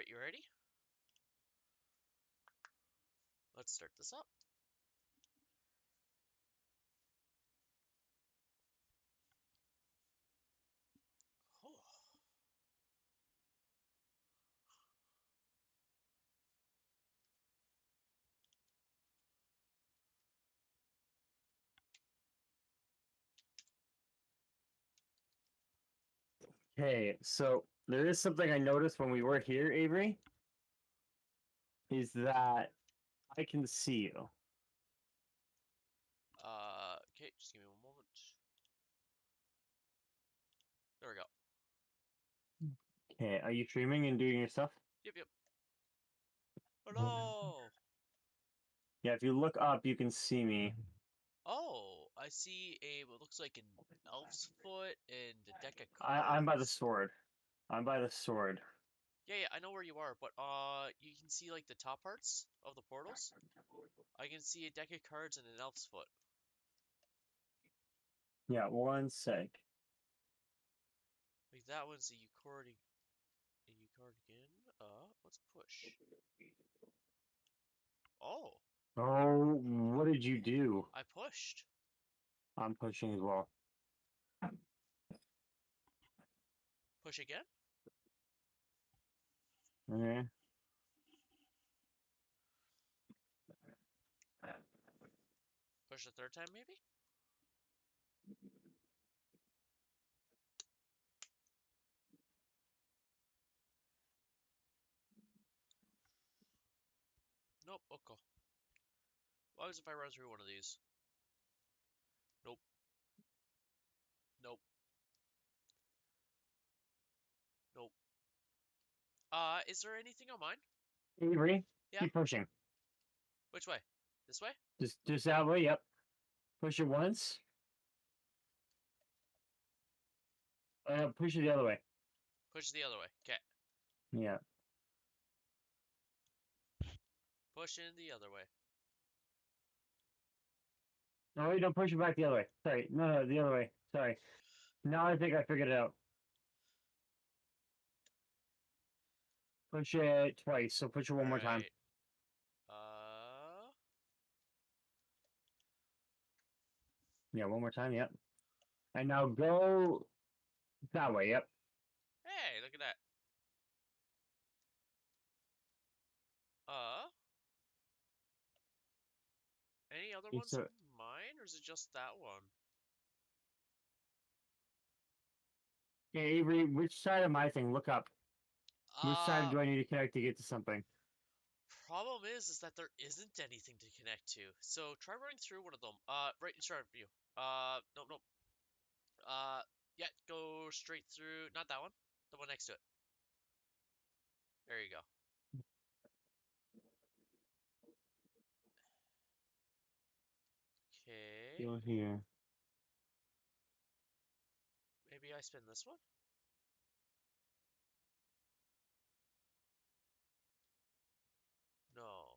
Alright, you ready? Let's start this up. Oh. Okay, so there is something I noticed when we were here, Avery, is that I can see you. Okay, just give me one moment. There we go. Okay, are you streaming and doing your stuff? Yep, yep. Oh no! Yeah, if you look up, you can see me. Oh, I see what looks like an elf's foot and a deck of I'm by the cards. sword. I'm by the sword. Yeah, I know where you are, but you can see like the top parts of the portals. I can see a deck of cards and an elf's foot. Yeah, one sec. Like that one's a Ucordigan. A Ucordigan. Let's push. Oh, Oh, what did you do? I pushed. I'm pushing as well. Push again? Okay. Push the third time, maybe? Nope, okay. What happens if I run through one of these? Nope, nope, nope. Is there anything on mine? Avery, Yeah? keep pushing. Which way? This way? Just that way, yep. Push it once. Push it the other way. Push the other way. Okay. Yeah. Push in the other way. No, wait, don't push it back the other way. Sorry. No, the other way. Sorry. Now I think I figured it out. Push it twice, so push it one more time. Alright. Yeah, one more time, yep. And now go that way, yep. Hey, look at that. Uh, any other It's ones a, on mine, or is it just that one? okay, Avery, which side of my thing? Look up. Which side Uh, do I need to connect to get to something? Problem is that there isn't anything to connect to. So try running through one of them. Right in front of you. No, no. Yeah, go straight through. Not that one. The one next to it. There you go. Okay. Go here. Maybe I spin this one? No.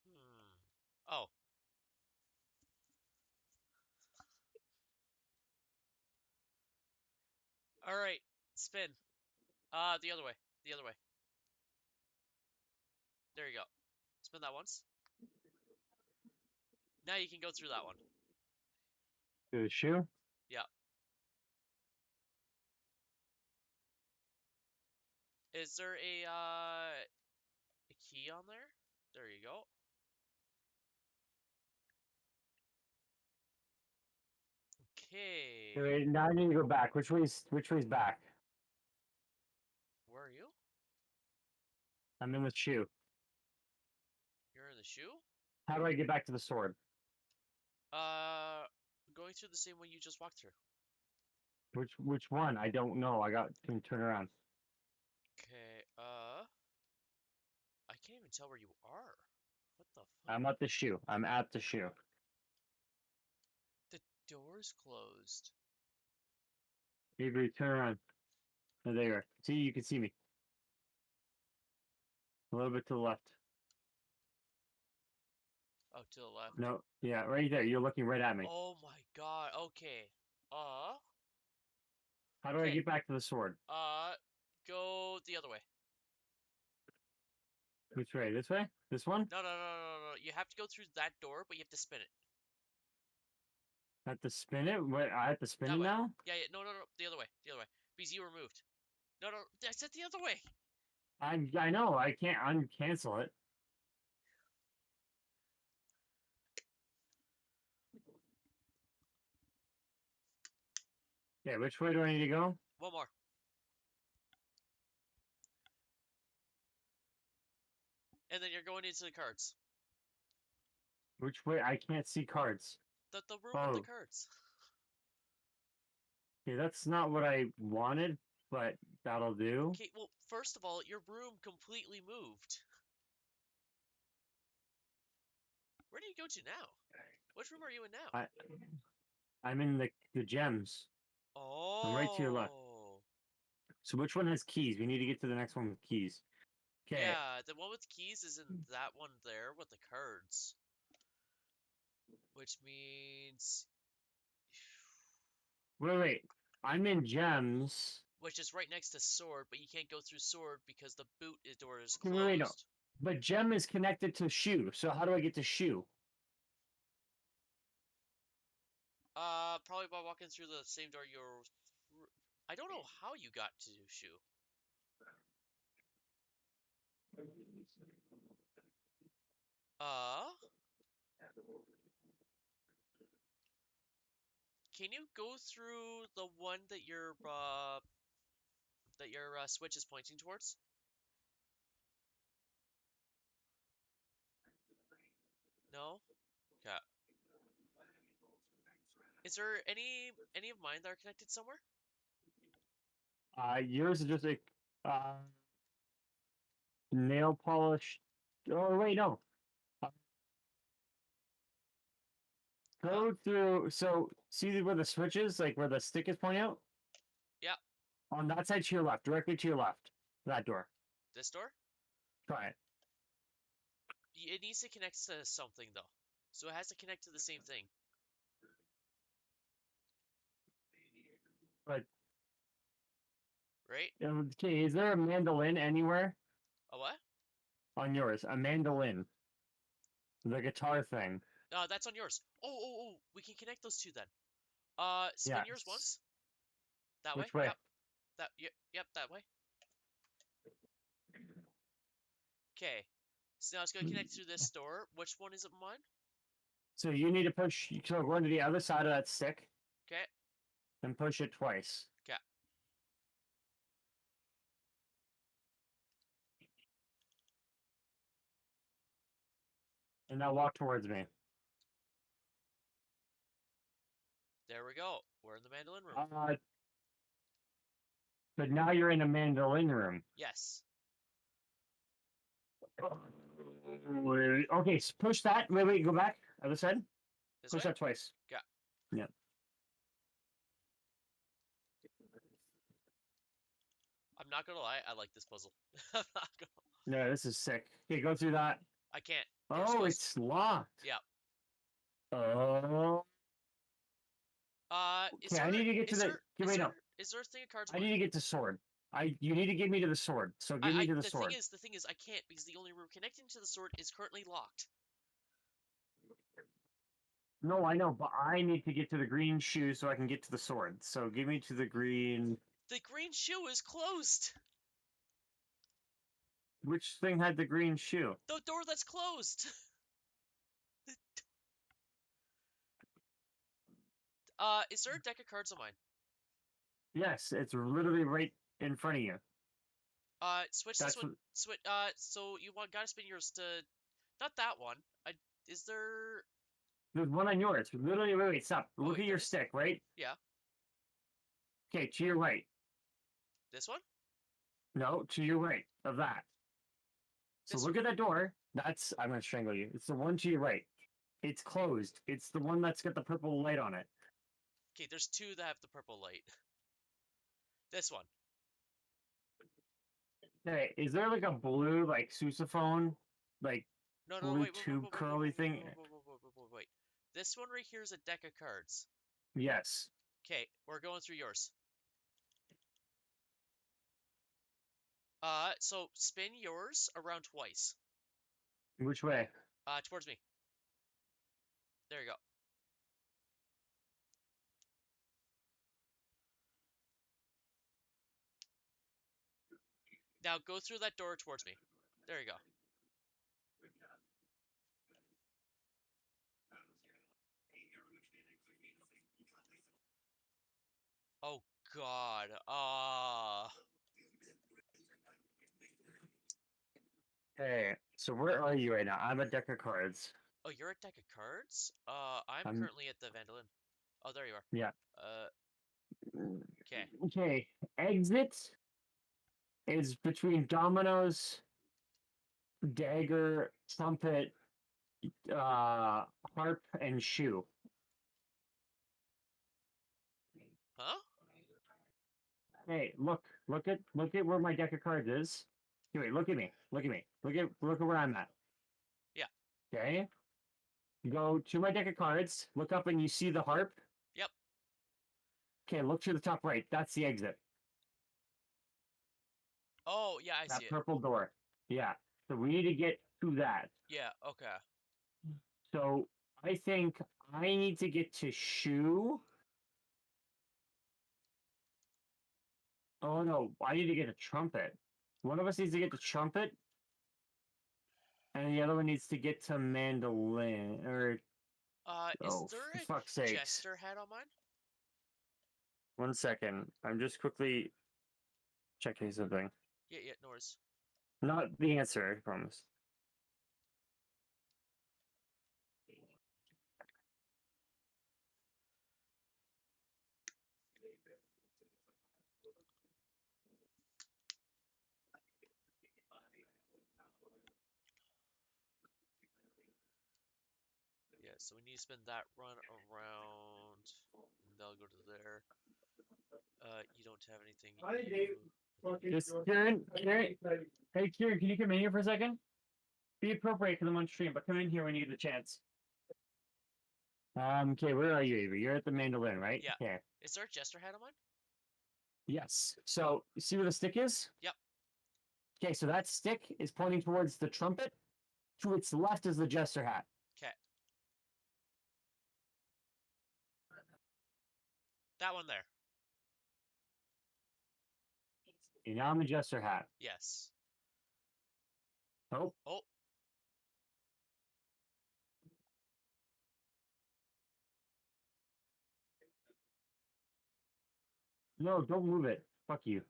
Hmm. Oh. Alright. Spin. The other way. The other way. There you go. Spin that once. Now you can go through that one. To the shoe? Yeah. Is there a key on there? There you go. Okay. Okay, now I need to go back. Which way's back? Where are you? I'm in the shoe. You're in the shoe? How do I get back to the sword? Uh, Going through the same way you just walked through. Which one? I don't know. Can turn around. Okay, I can't even tell where you are. What the fuck? I'm at the shoe. I'm at the shoe. The door's closed. Avery, turn around. Oh, there you are. See, you can see me. A little bit to the left. Oh, to the left. No, yeah, right there. You're looking right at me. Oh my god, okay. Uh, How do I Okay. get back to the sword? Go the other way. Which way? This way? This one? No, no, no, no, no, no. You have to go through that door, but you have to spin it. I have to spin it? What? I have to spin That it way. now? Yeah, yeah. No, no, no. The other way. The other way. Because you were moved. No, no. I said the other way. I know. I can't uncancel it. Yeah, which way do I need to go? One more. And then you're going into the cards. Which way? I can't see cards. The room with the Oh, cards. okay, that's not what I wanted, but that'll do. Okay, well, first of all, your room completely moved. Where do you go to now? Which room are you in now? I I'm in the gems. I'm right to your left. Oh. So which one has keys? We need to get to the next one with keys. Okay. Yeah, the one with keys is in that one there with the cards. Which means... Wait. I'm in gems. Which is right next to sword, but you can't go through sword because the boot door is Wait, no. closed. But gem is connected to shoe. So how do I get to shoe? Probably by walking through the same door you're... I don't know how you got to shoe. Uh... Can you go through the one that your switch is pointing towards? No? Okay. Is there any of mine that are connected somewhere? Yours is just a uh nail polish. Oh wait, no. Uh, Huh? Go through. So see where the switch is, like where the stick is pointing out. Yeah. On that side to your left, directly to your left. That door. This door? Try it. It needs to connect to something though. So it has to connect to the same thing, But right? okay, is there a mandolin anywhere A what? on yours? A mandolin, the guitar thing. That's on yours. Oh, we can connect those two then. Spin Yeah. yours once. That way. Which way? Yep. Yep, that way. Okay. So now it's gonna connect through this door. Which one is it mine? So you need to push. So go into the other side of that stick Okay. and push it twice. Okay. And now walk towards me. There we go. We're in the mandolin room. But now you're in a mandolin room. Yes. Okay, push that. Wait, go back. Other side. This Push way? that twice. Yeah. Yeah. I'm not gonna lie, I like this puzzle. I'm not gonna... No, this is sick. Okay, go through that. I can't. Oh, closed. it's locked. Yeah. Oh. Is Okay, there... I need to get to is the. there... Okay, is wait, there... no. is there a thing of cards? I need to get to sword. You need to get me to the sword. So give me to the sword. The thing is, I can't because the only room connecting to the sword is currently locked. No, I know, but I need to get to the green shoe so I can get to the sword. So give me to the green. The green shoe is closed. Which thing had the green shoe? The door that's closed. Is there a deck of cards on mine? Yes, it's literally right in front of you. Switch That's this one. Switch. So you gotta spin yours to, not that one. Is there? There's one on yours. Literally, wait, stop. Look wait, at your there's- stick, right? Yeah. Okay, to your right. This one? No, to your right of that. So This look at that door. I'm gonna strangle you. It's the one to your right. It's closed. It's the one that's got the purple light on it. Okay, there's two that have the purple light. This one. Hey, is there like a blue like sousaphone, like No, blue wait, tube curly thing? wait. This one right here is a deck of cards. Yes. Okay, we're going through yours. So spin yours around twice. Which way? Towards me. There you go. Now go through that door towards me. There you go. Oh God. Hey, so where are you right now? I'm a deck of cards. Oh, you're at deck of cards? I'm I'm currently at the Vandalin. Oh, there you are. yeah. Okay. Okay. Exit is between dominoes, dagger, trumpet, harp, and shoe. Huh? Hey, look at where my deck of cards is. Hey, wait, look at me. Look at where I'm at. Yeah. Okay. Go to my deck of cards, look up and you see the harp. Yep. Okay, look to the top right. That's the exit. Oh, yeah, I see That it. purple door. Yeah. So we need to get to that. Yeah, okay. So I think I need to get to shoe. Oh no, I need to get a trumpet. One of us needs to get the trumpet, and the other one needs to get to mandolin. Or Is oh, there for a fuck's sakes! jester hat on mine? 1 second. I'm just quickly checking something. Yeah, yeah, no worries. Not the answer, I promise. Yeah, so we need to spin that run around, and they'll go to there. You don't have anything. Just Kieran, hey Kieran, can you come in here for a second? Be appropriate because I'm on stream, but come in here when you get the chance. Okay, where are you, Avery? You're at the mandolin, right? Yeah. Okay. Is there a jester hat on mine? Yes. So you see where the stick is? Yep. Okay, so that stick is pointing towards the trumpet. To its left is the jester hat. Okay. That one there. Okay, now I'm the jester hat. Yes. Oh. Oh. No, don't move it. Fuck you.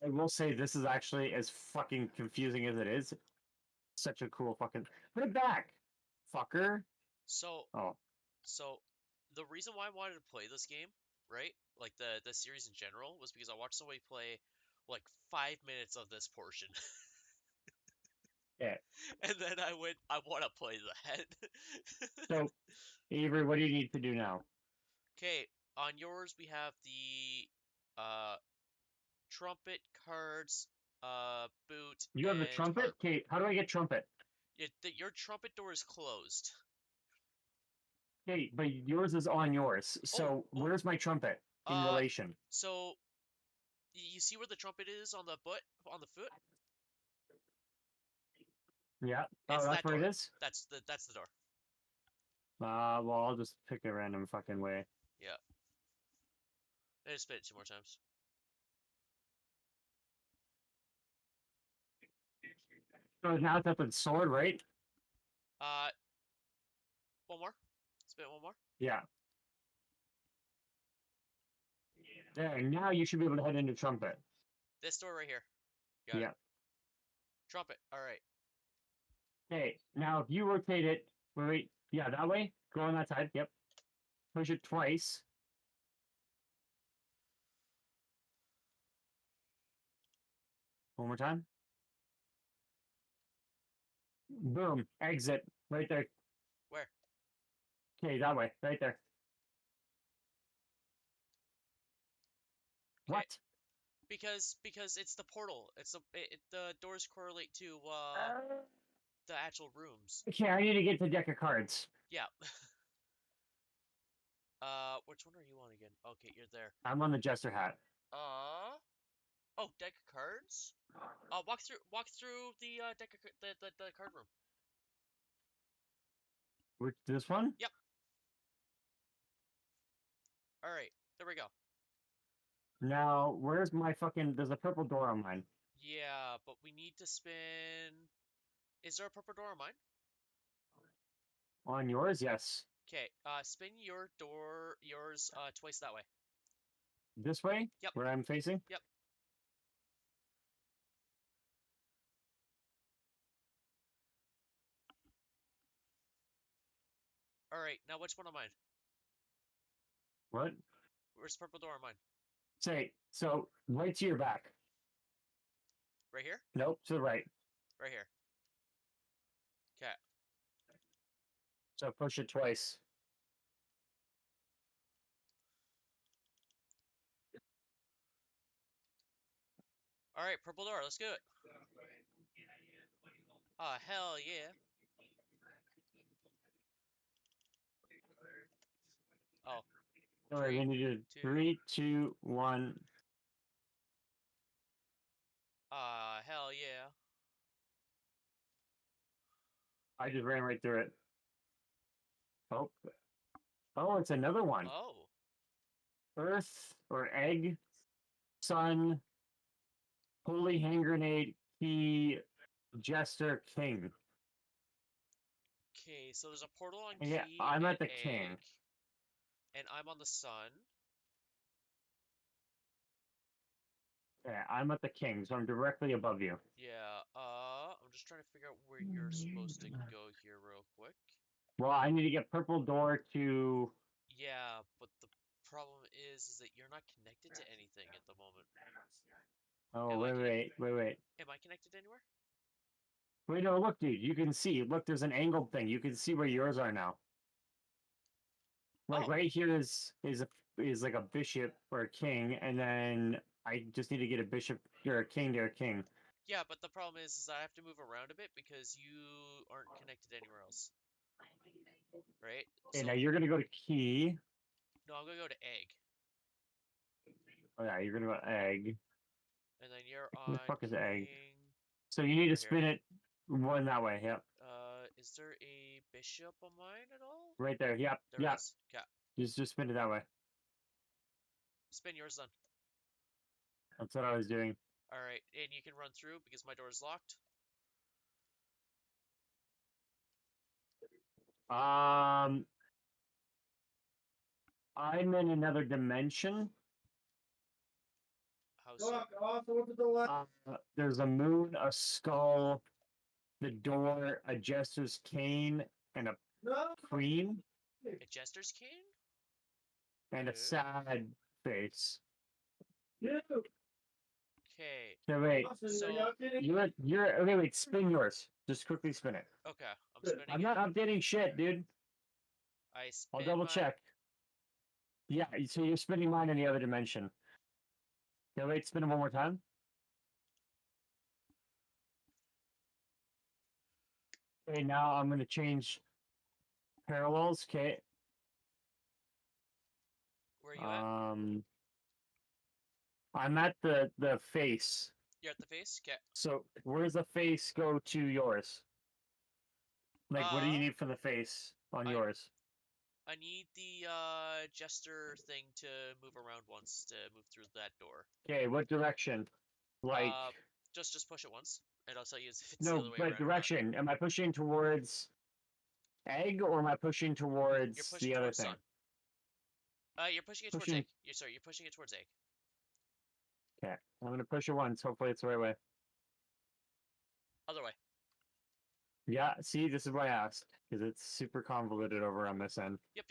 I will say this is actually as fucking confusing as it is. Such a cool fucking put it back, fucker. So, Oh. so the reason why I wanted to play this game, right? Like the series in general, was because I watched somebody play like 5 minutes of this portion. Yeah. And then I went, I want to play that. So, Avery, what do you need to do now? Okay, on yours we have the trumpet cards, boot, You have the and trumpet? harp. Okay, how do I get trumpet? Your trumpet door is closed. Okay, but yours is on yours. Oh, So oh, where's my trumpet in uh, relation? so you see where the trumpet is on the on the foot? Yeah. Oh, It's that's that where it door. is? That's the door. Well, I'll just pick a random fucking way. Yeah. I just spit it 2 more times. So now it's up in sword, right? Uh, one more. Spit one more. Yeah. There, now you should be able to head into trumpet. This door right here. Got Yeah. it. Trumpet. All right. Okay, now if you rotate it, wait, yeah, that way. Go on that side. Yep. Push it twice. One more time. Boom. Exit. Right there. Where? Okay, that way. Right there. Okay. What? Because it's the portal. The doors correlate to the actual rooms. Okay, I need to get the deck of cards. Yeah. Which one are you on again? Okay, you're there. I'm on the Jester hat. Oh, deck of cards. Walk through the deck of, the card room. This one? Yep. All right, there we go. Now, where's my fucking? There's a purple door on mine. Yeah, but we need to spin. Is there a purple door on mine? On yours, yes. Okay, spin yours twice that way. This way? Yep. Where I'm facing? Yep. All right, now which one on mine? What? Where's the purple door on mine? Say, so right to your back. Right here? Nope, to the right. Right here. Okay. So push it twice. All right, purple door. Let's do it. Oh, hell yeah. Oh. Alright, Three, we need to do two. 3, 2, 1. Hell yeah. I just ran right through it. Oh. Oh, it's another one. Oh. Earth or egg, sun, holy hand grenade, key, jester, king. Okay, so there's a portal on Yeah, key I'm and at the egg, king. and I'm on the sun. Yeah, I'm at the king, so I'm directly above you. Yeah, I'm just trying to figure out where you're supposed to go here real quick. Well, I need to get purple door to. Yeah, but the problem is that you're not connected to anything at the moment. Oh, Am I wait. Am I connected anywhere? Wait, no, look, dude, you can see. Look, there's an angled thing. You can see where yours are now. Like Oh. right here is like a bishop or a king, and then I just need to get a bishop or a king to a king. Yeah, but the problem is I have to move around a bit because you aren't connected anywhere else. Right? Okay, So, now you're gonna go to key. no, I'm gonna go to egg. Oh yeah, you're gonna go egg. And then you're Where on the fuck is egg? king. So you need to Right here. spin it one that way. Yep. Is there a bishop on mine at all? Right there. Yep. There Yep. is. Okay. Just spin it that way. Spin yours then. That's what I was doing. Alright, and you can run through because my door is locked. I'm in another dimension. How so? There's a moon, a skull, the door, a jester's cane, and a queen, A jester's cane? and a Okay. sad face. Okay. So wait, So, you're okay. Wait, spin yours. Just quickly spin it. okay, I'm spinning I'm it. not updating shit, dude. I spin I'll double my... check. Yeah, so you're spinning mine in the other dimension. Okay, wait, spin it one more time. Okay, now I'm gonna change parallels. Okay. Where are you at? I'm at the face. You're at the face? Okay. So where does the face go to yours? Like, what do you need for the face on yours? I need the jester thing to move around once to move through that door. Okay, what direction? Like, just push it once, and I'll tell you if it's the no, other way but around or not. direction. Am I pushing towards egg or am I pushing towards You're pushing the other towards thing? sun. You're pushing it towards egg. You're pushing it towards egg. Okay, I'm gonna push it once. Hopefully, it's the right way. Other way. Yeah, see, this is why I asked because it's super convoluted over on this end. Yep.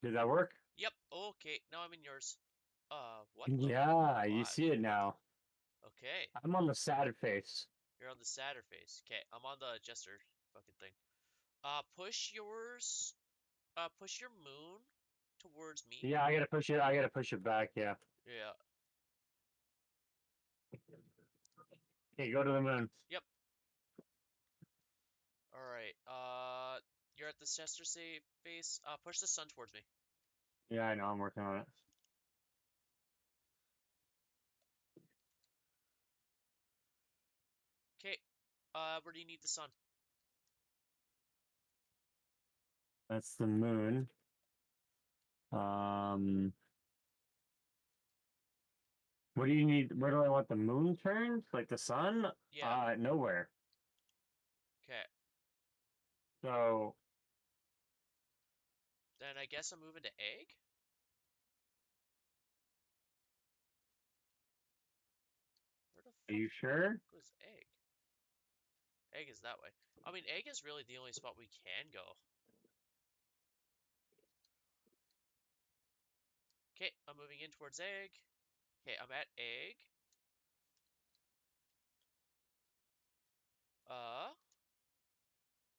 Did that work? Yep. Okay. Now I'm in yours. What? Yeah, you Why? see it now. Okay. I'm on the sad face. You're on the sadder face. Okay. I'm on the jester fucking thing. Push yours push your moon towards me. Yeah, I gotta push it. I gotta push it back. Yeah. Yeah. Okay, go to the moon. Yep. All right. You're at the Chester safe face. Push the sun towards me. Yeah, I know. I'm working on it. Okay. Where do you need the sun? That's the moon. What do you need? Where do I want the moon turned? Like the sun? Yeah. Nowhere. Okay. So, Then I guess I'm moving to egg. Where the are fuck you sure? goes egg? Egg is that way. I mean, egg is really the only spot we can go. Okay, I'm moving in towards egg. Okay, I'm at egg. Uh,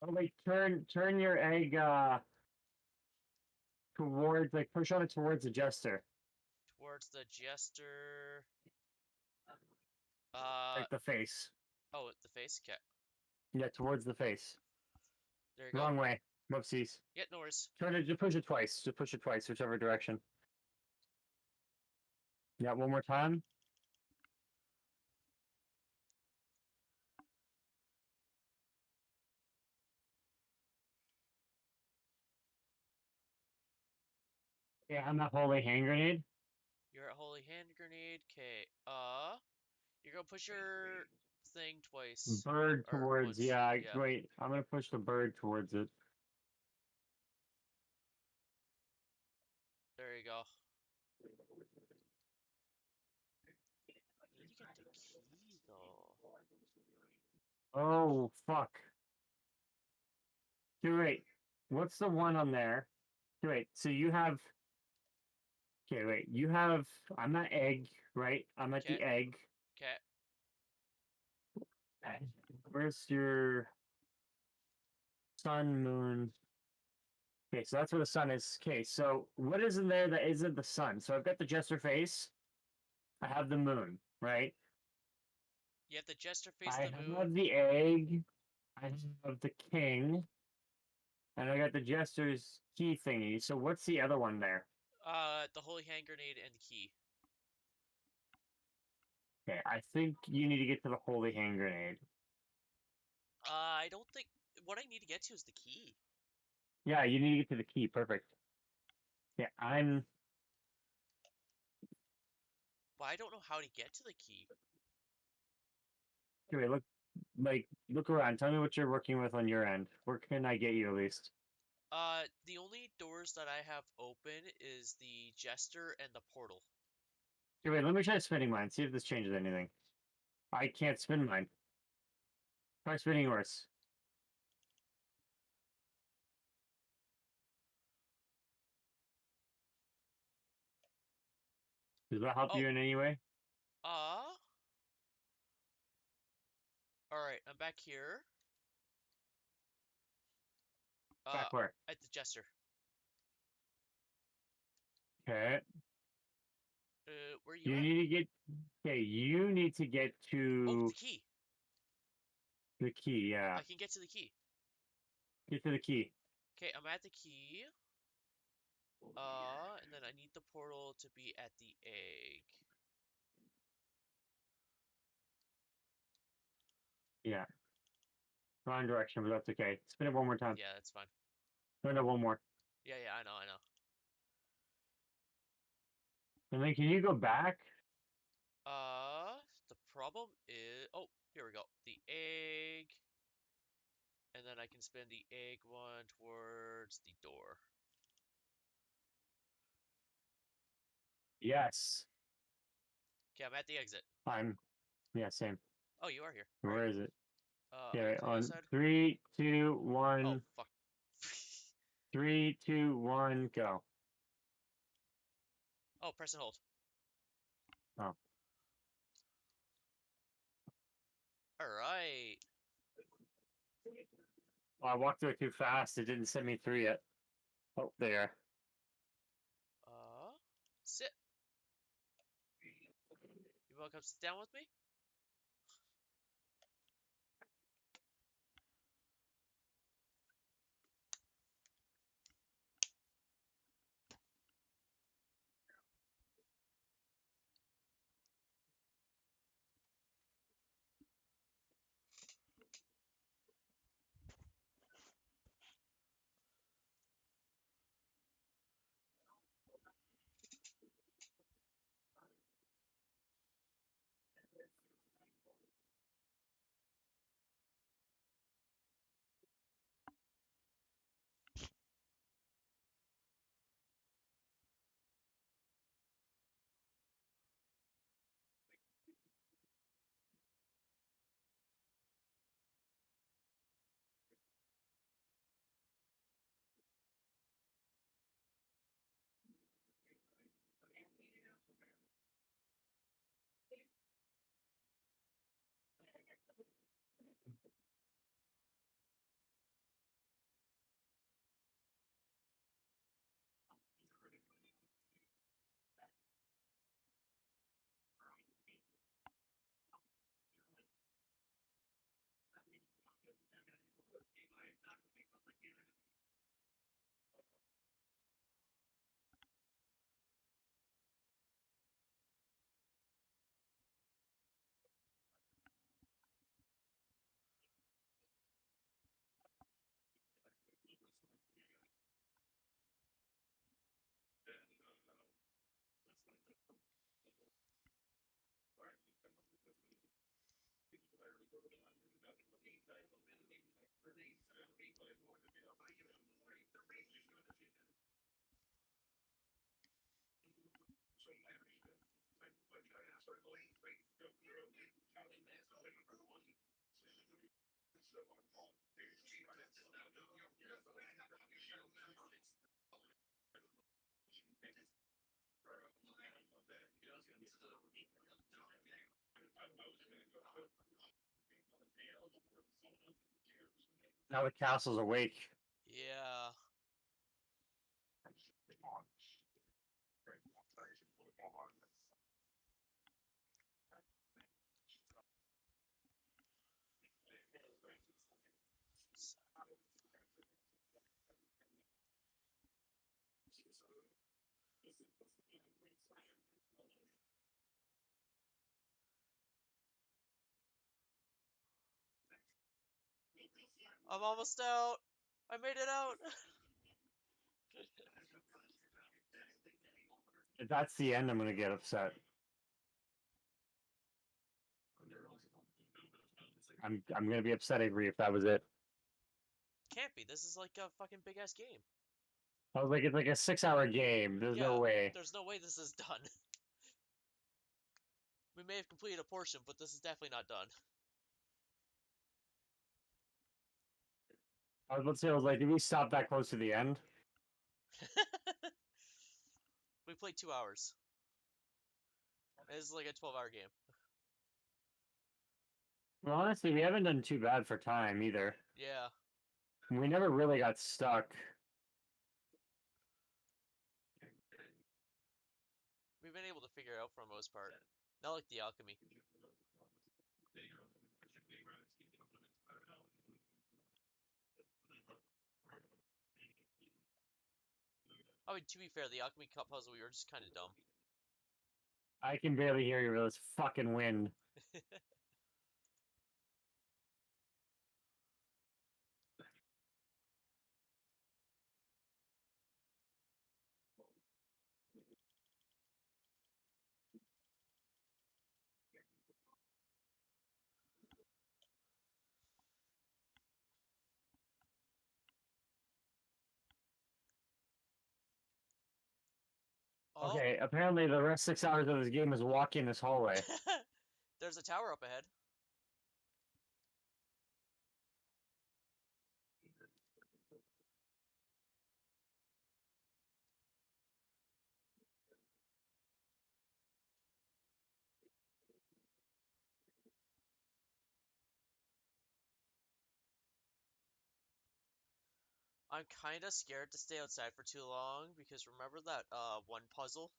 Oh, wait, turn your egg towards, like, push on it towards the jester. towards the jester. Uh, Like the face. oh, the face. Okay, Yeah, towards the face. there you go. Wrong way. Whoopsies. Yeah, no worries. Turn it, just push it twice. Just push it twice, whichever direction. Yeah, one more time. Yeah, I'm not holy hand grenade. You're at holy hand grenade. Okay. You're gonna push your thing twice Bird or towards, once. yeah, Yeah. wait, I'm gonna push the bird towards it. There you go. I need to get the key though. Oh, fuck. Okay, wait. What's the one on there? Okay, wait, so you have. Okay, wait. You have. I'm at egg, right? I'm at Okay. the egg. Okay. Where's your sun, moon? Okay, so that's where the sun is. Okay, so what is in there that isn't the sun? So I've got the jester face. I have the moon, right? You have the jester face I the moon. have the egg. I have the king. And I got the jester's key thingy. So what's the other one there? The holy hand grenade and the key. Okay, I think you need to get to the holy hand grenade. I don't think what I need to get to is the key. Yeah, you need to get to the key. Perfect. Yeah, I'm. But I don't know how to get to the key. Okay, look, like, look around. Tell me what you're working with on your end. Where can I get you at least? The only doors that I have open is the jester and the portal. Okay, wait, let me try spinning mine. See if this changes anything. I can't spin mine. Try spinning yours. Does that help Oh, you in any way? uh, all right, I'm back here. Uh, Back where? at the jester. Okay. Where are you You at? need to get. Okay, you need to get Oh, to the key. the key. Yeah. I can get to the key. Get to the key. Okay, I'm at the key. And then I need the portal to be at the egg. Yeah. Wrong direction, but that's okay. Spin it one more time. Yeah, that's fine. No, no, one more. Yeah, yeah, I know, I know. And then can you go back? The problem is, oh, here we go. The egg, and then I can spin the egg one towards the door. Yes. Okay, I'm at the exit. I'm. Yeah, same. Oh, you are here. All right. Where is it? Are you Okay, to the other on side? three, two, Oh, one. fuck. 3, 2, 1, go. Oh, press and hold. Oh. All right. Well, I walked through it too fast. It didn't send me through yet. Oh, there. Uh, sit. You wanna come sit down with me? Now the castle's awake. Yeah. I'm almost out. I made it out. If that's the end, I'm gonna get upset. I'm gonna be upset, Avery, if that was it. Can't be. This is like a fucking big ass game. I was like, it's like a 6-hour game. There's no Yeah. way. There's no way this is done. We may have completed a portion, but this is definitely not done. I was about to say, I was like, did we stop that close to the end? We played 2 hours. This is like a 12-hour game. Well, honestly, we haven't done too bad for time either. Yeah. We never really got stuck. We've been able to figure it out for the most part. Not like the alchemy. I mean, to be fair, the alchemy cup puzzle, we were just kind of dumb. I can barely hear you with this fucking wind. Oh. Okay, apparently the rest 6 hours of this game is walking this hallway. There's a tower up ahead. I'm kind of scared to stay outside for too long because remember that one puzzle?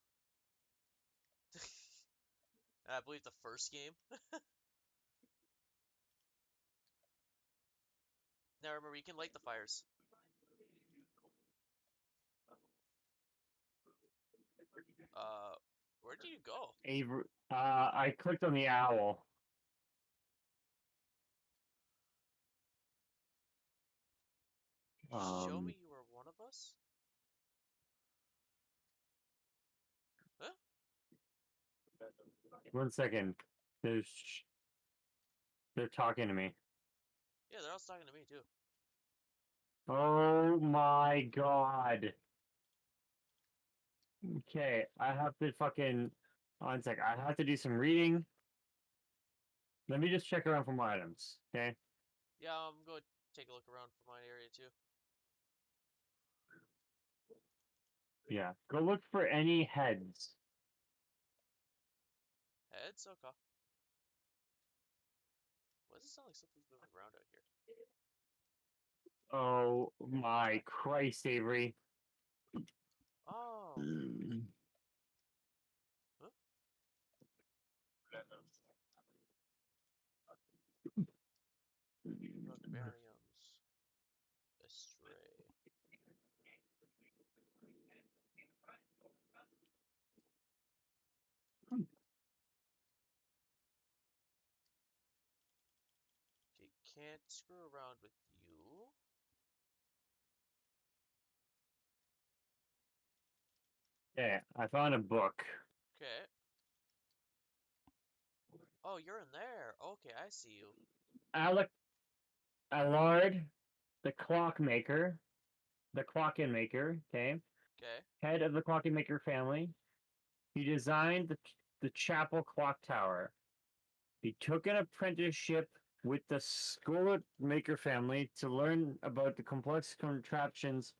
I believe the first game. Now remember, you can light the fires. Uh, where did you go? Avery, I clicked on the owl. Show me Um, you were one of us? Huh? 1 second. There's, they're talking to me. Yeah, they're all talking to me too. Oh my god. Okay, I have to fucking. 1 sec. I have to do some reading. Let me just check around for more items. Okay. Yeah, I'm going to take a look around for my area too. Yeah. Go look for any heads. Heads? Okay. Why does it sound like something's moving around out here? Oh my Christ, Avery. Oh. Mm. Huh? Rookbariums. Astray. Okay, can't screw around with you. Yeah, I found a book. Okay. Oh, you're in there. Okay, I see you. Alec Allard, the clockmaker, the clockin maker, okay, Okay. head of the clockin maker family. He designed the chapel clock tower. He took an apprenticeship with the Schoolmaker family to learn about the complex contraptions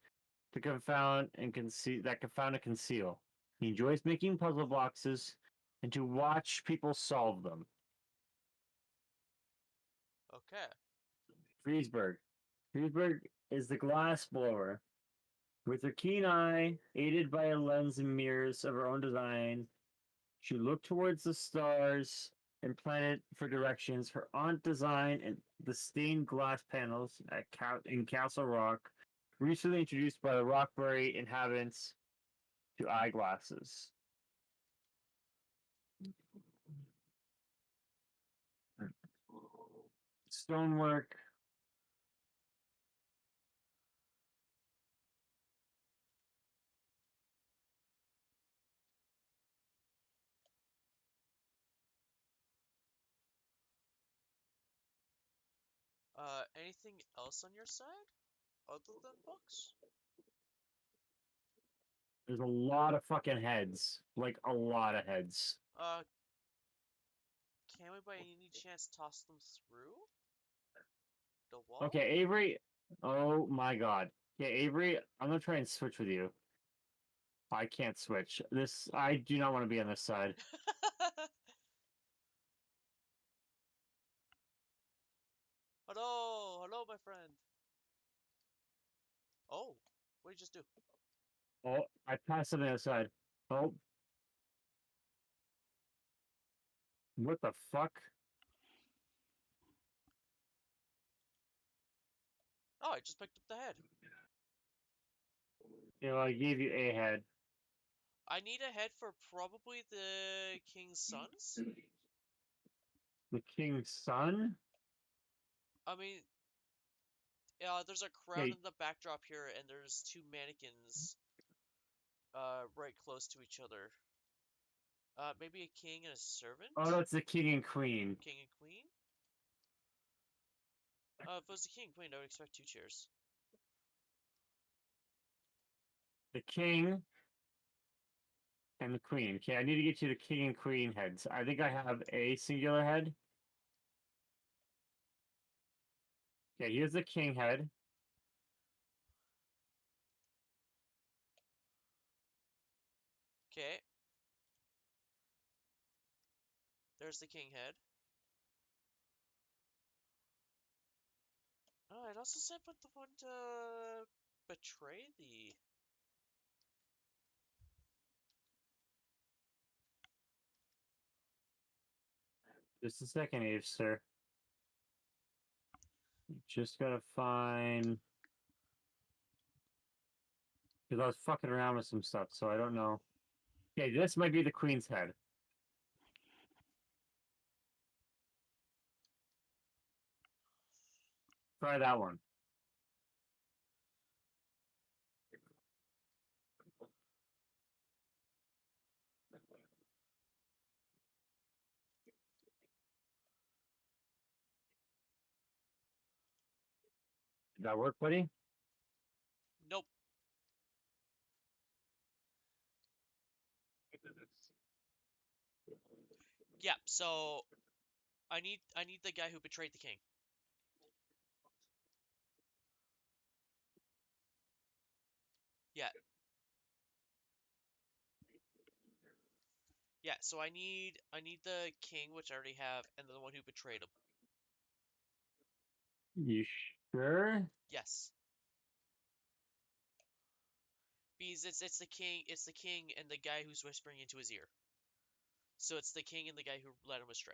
to confound and conceal. He enjoys making puzzle boxes and to watch people solve them. Okay. Friesberg. Friesberg is the glass blower. With her keen eye, aided by a lens and mirrors of her own design, she looked towards the stars and planet for directions. Her aunt designed and the stained glass panels in Castle Rock, recently introduced by the Rockbury inhabitants to eyeglasses. Stonework. Anything else on your side? Other than books? There's a lot of fucking heads. Like a lot of heads. Uh, can we by any chance toss them through the wall? Okay, Avery. Oh my god. Okay, Avery, I'm gonna try and switch with you. I can't switch. I do not want to be on this side. Hello, hello, my friend. Oh, what did you just do? Oh, I passed on the other side. Oh, what the fuck? Oh, I just picked up the head. You know, I gave you a head. I need a head for probably the king's sons. The king's son? I mean, there's a crowd Hey, in the backdrop here, and there's two mannequins, right close to each other. Maybe a king and a servant? oh, that's the king and queen. King and queen? If it was the king and queen, I would expect two chairs. The king and the queen. Okay, I need to get you the king and queen heads. I think I have a singular head. Okay, here's the king head. Okay, there's the king head. Oh, I'd also said put the one to betray the... Just a second, Eve, sir. Just gotta find. Because I was fucking around with some stuff, so I don't know. Okay, this might be the queen's head. Try that one. Did that work, buddy? Nope. Yeah, so I need the guy who betrayed the king. Yeah. Yeah, so I need the king, which I already have, and the one who betrayed him. You sure? Yes. Because it's the king and the guy who's whispering into his ear. So it's the king and the guy who led him astray.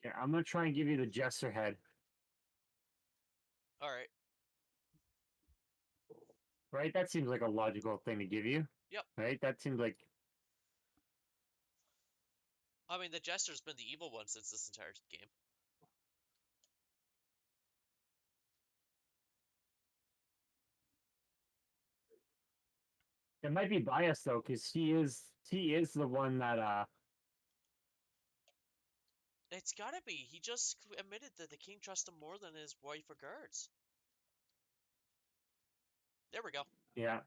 Yeah, I'm gonna try and give you the jester head. Alright. Right? That seems like a logical thing to give you. Yep. Right? That seems like I mean, the Jester's been the evil one since this entire game. it might be biased though, because he is the one that It's gotta be. He just admitted that the king trusts him more than his wife or guards. There we go. yeah.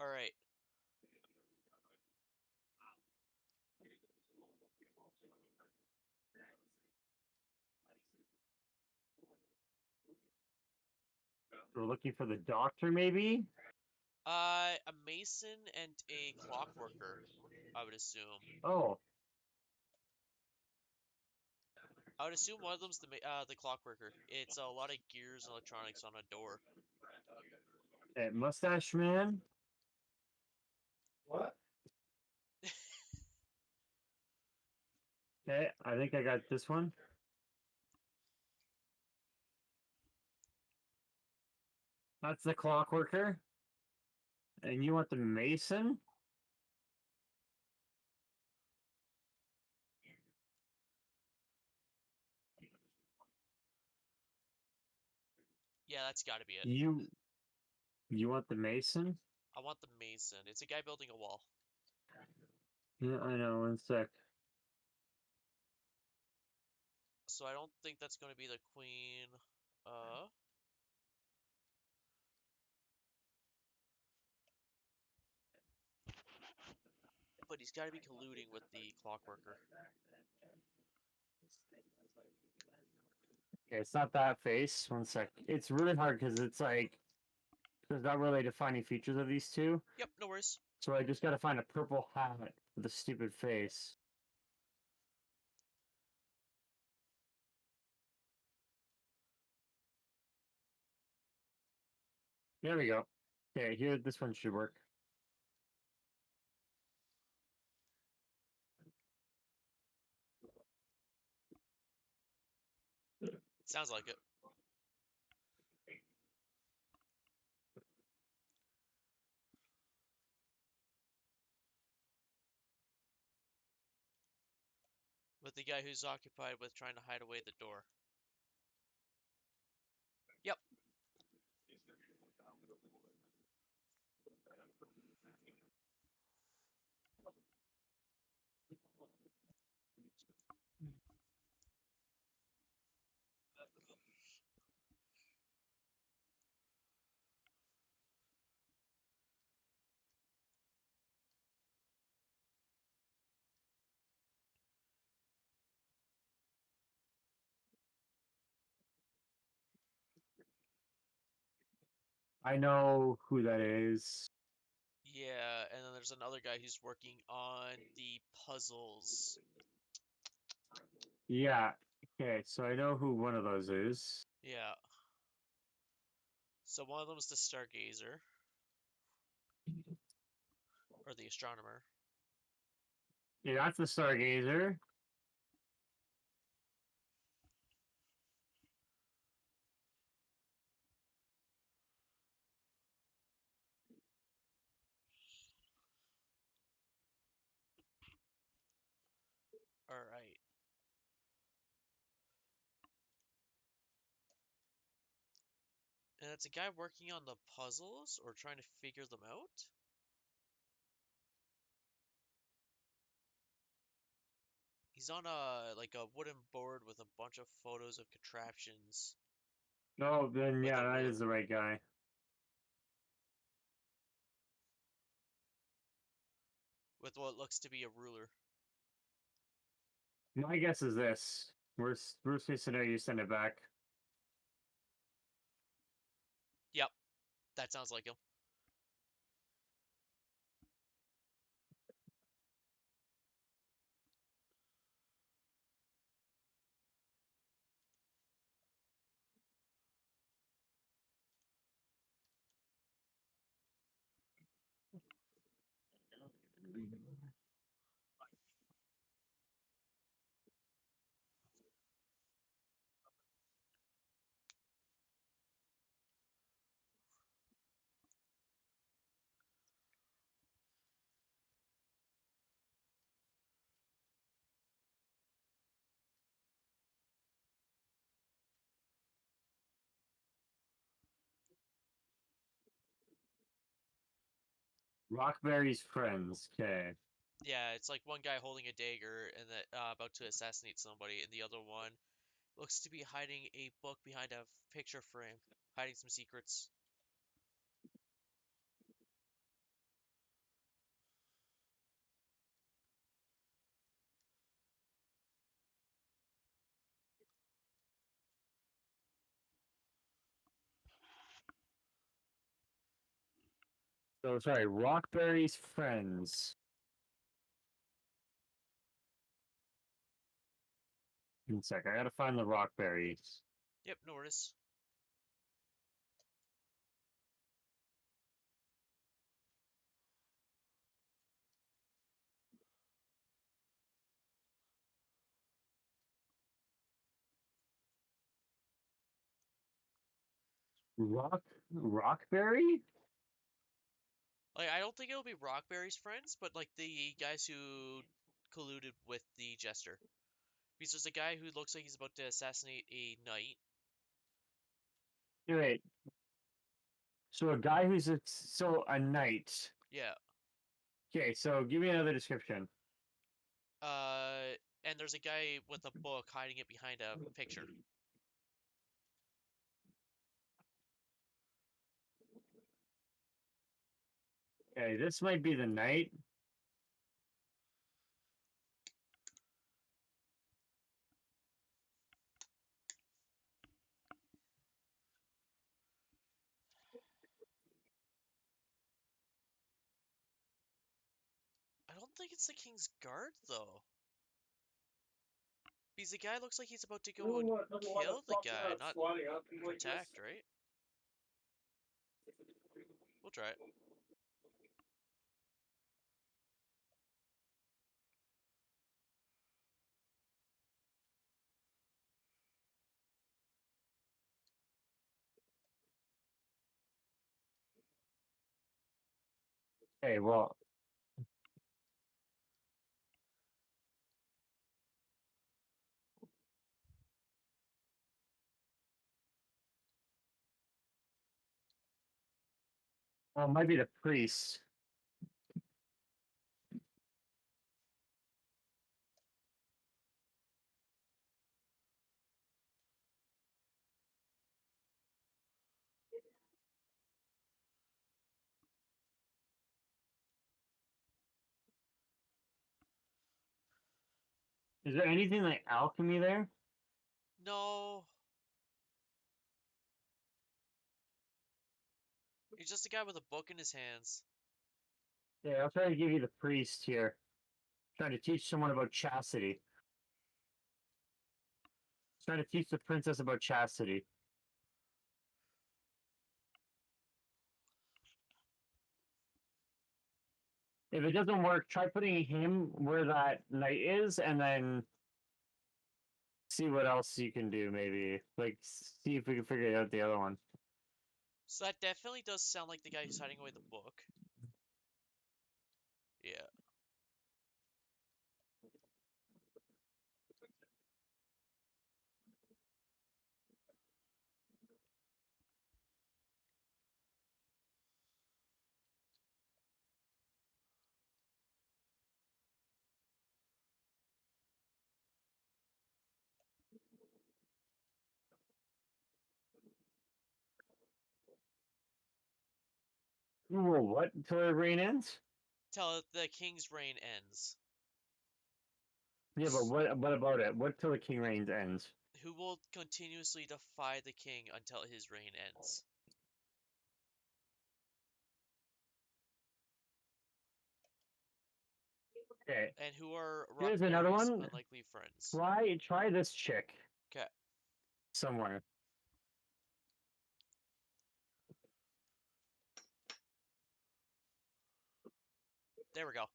Alright. We're looking for the doctor, maybe? A mason and a clockworker, I would assume. Oh, I would assume one of them's the clockworker. It's a lot of gears and electronics on a door. that mustache man. What? Okay, I think I got this one. That's the clockworker. And you want the mason? Yeah, that's gotta be it. You want the mason? I want the mason. It's a guy building a wall. Yeah, I know. One sec. So I don't think that's gonna be the queen. But he's gotta be colluding with the clockworker. Okay, it's not that face. One sec. It's really hard because it's like there's not really defining features of these two. Yep, no worries. So I just gotta find a purple hat with a stupid face. There we go. Okay, here this one should work. Sounds like it. with the guy who's occupied with trying to hide away the door. Yep. I know who that is. Yeah, and then there's another guy who's working on the puzzles. Yeah. Okay, so I know who one of those is. Yeah. So one of them is the Stargazer, or the Astronomer. Yeah, that's the Stargazer. Alright. And it's a guy working on the puzzles, or trying to figure them out? He's on like a wooden board with a bunch of photos of contraptions Oh, then with yeah, a that ruler. is the right guy. With what looks to be a ruler. My guess is this. Worst case scenario, you send it back. Yep, that sounds like him. Rockberry's friends. Okay. Yeah, it's like one guy holding a dagger and that about to assassinate somebody, and the other one looks to be hiding a book behind a picture frame, hiding some secrets. So sorry, Rockberry's friends. One sec, I gotta find the Rockberries. Yep, no worries. Rockberry? Like, I don't think it'll be Rockberry's friends, but like the guys who colluded with the Jester. Because there's a guy who looks like he's about to assassinate a knight. Wait. So a guy who's a knight. Yeah. Okay, so give me another description. And there's a guy with a book hiding it behind a picture. Okay, this might be the knight. I don't think it's the King's Guard though. Because the guy looks like he's about to go and kill the guy, not protect, right? We'll try it. Okay, well, Oh, it might be the priest. Is there anything like alchemy there? No. He's just a guy with a book in his hands. Yeah, I'll try to give you the priest here. Trying to teach someone about chastity. Trying to teach the princess about chastity. If it doesn't work, try putting him where that knight is, and then see what else you can do. Maybe like see if we can figure out the other one. So that definitely does sound like the guy who's hiding away the book. Yeah. Whoa, what? Until the rain ends? Till the king's reign ends. Yeah, but what about it? What till the king reigns ends? Who will continuously defy the king until his reign ends. Okay, And who are here's another Rockberry's one. unlikely friends. Try this chick Okay. somewhere. There we go.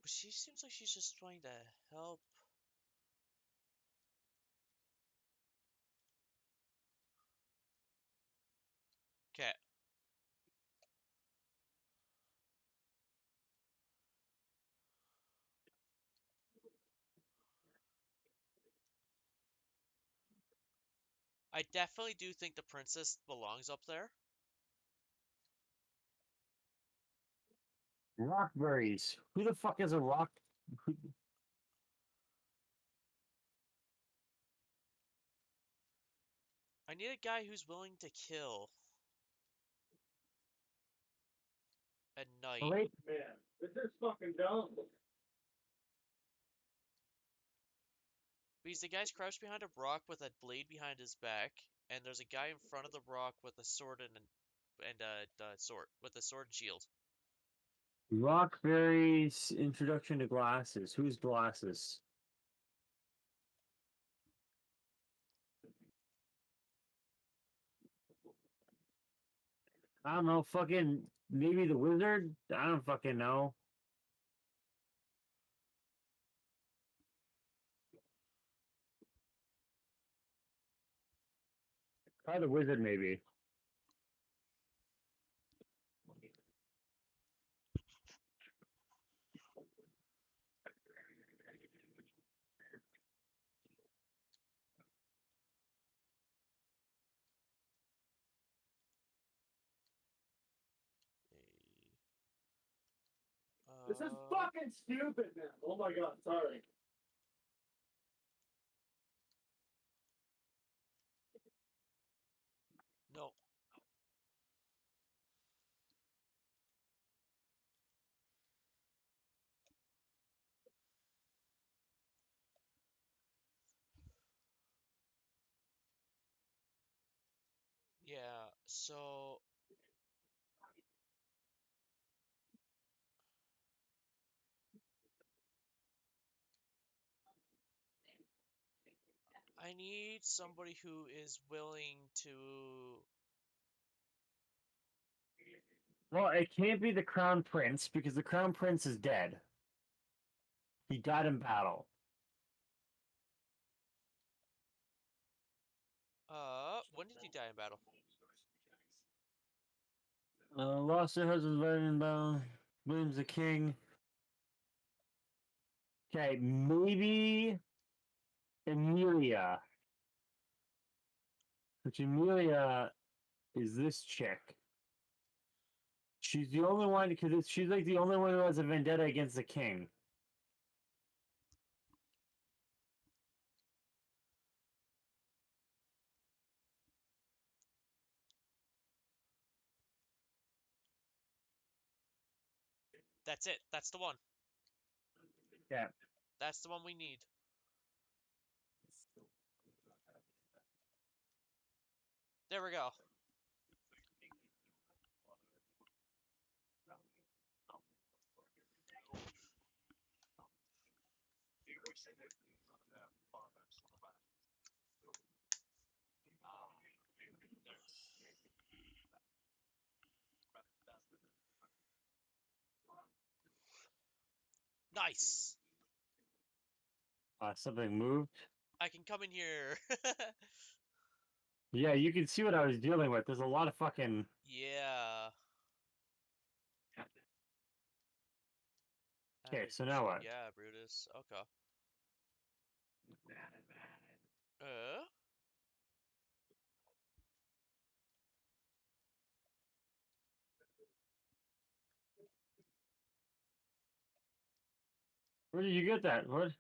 But she seems like she's just trying to help. Okay. I definitely do think the princess belongs up there. Rockberries. Who the fuck is a rock? Who, I need a guy who's willing to kill a knight. wait, man, this is fucking dumb. Because the guy's crouched behind a rock with a blade behind his back, and there's a guy in front of the rock with a sword and a sword with a sword and shield. Rockberries introduction to glasses. Who's glasses? I don't know. Fucking maybe the wizard. I don't fucking know. Try the wizard, maybe. This is Uh, fucking stupid, man. Oh my god, sorry. no. Yeah, so I need somebody who is willing to. Well, it can't be the crown prince because the crown prince is dead. He died in battle. When did he die in battle? Lost her husband, died in battle. William's the king. Okay, maybe Amelia. Which Amelia is this chick. She's the only one because she's like the only one who has a vendetta against the king. That's it. That's the one. Yeah. That's the one we need. There we go. Nice. Something moved. I can come in here. Yeah, you can see what I was dealing with. There's a lot of fucking. Yeah. Okay, so now what? Yeah, Brutus. Okay. Uh? Where did you get that? What?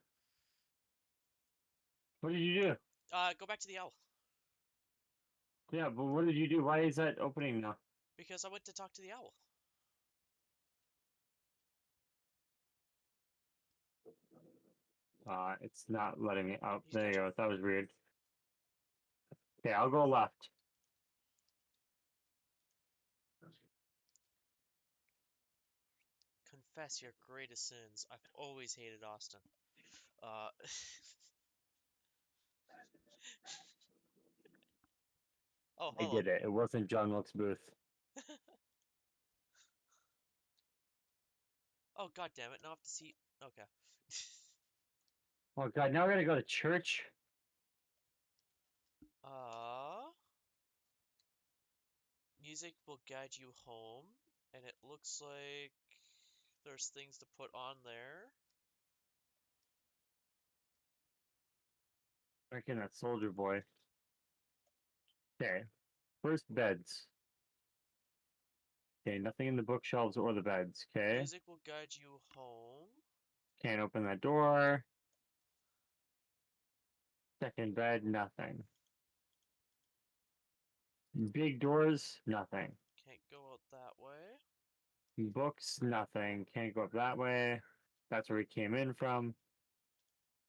What did you do? Go back to the owl. Yeah, but what did you do? Why is that opening now? Because I went to talk to the owl. It's not letting me out. He's There you catching. go. That was weird. Okay, I'll go left. Confess your greatest sins. I've always hated Austin. Uh. Oh, I hello. get it. It wasn't John Wilkes Booth. Oh, god damn it. Now I have to see. Okay. Oh god, now we're gonna go to church. uh. Music will guide you home. And it looks like there's things to put on there. Freaking that soldier boy. Okay. First beds. Okay, nothing in the bookshelves or the beds. Okay. Music will guide you home. Can't open that door. Second bed, nothing. Big doors, nothing. Can't go out that way. Books, nothing. Can't go up that way. That's where we came in from.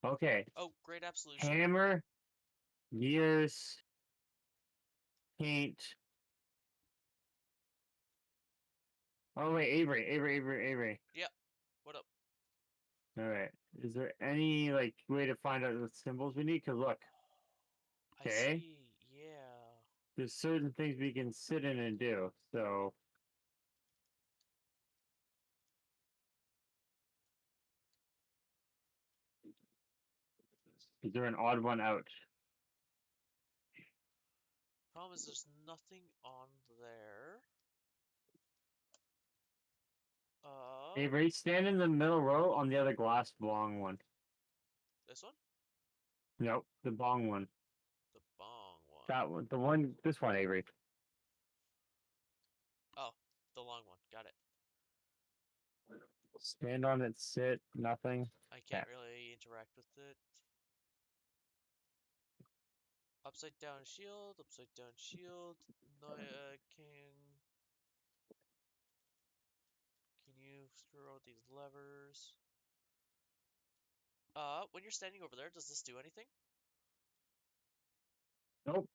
Okay. Oh, great absolution. Hammer, gears, paint. Oh wait, Avery. Yep. What up? All right. Is there any like way to find out the symbols we need? Cause look, I okay, see. Yeah. there's certain things we can sit in and do. So is there an odd one out? Problem is there's nothing on there. Avery, stand in the middle row on the other glass bong one. This one? Nope, the bong one. The bong one. That one. The one. This one, Avery. Oh, the long one. Got it. Stand on it, sit, nothing. I can't really interact with it. Upside down shield, upside down shield. No, can you screw out these levers? When you're standing over there, does this do anything? Nope.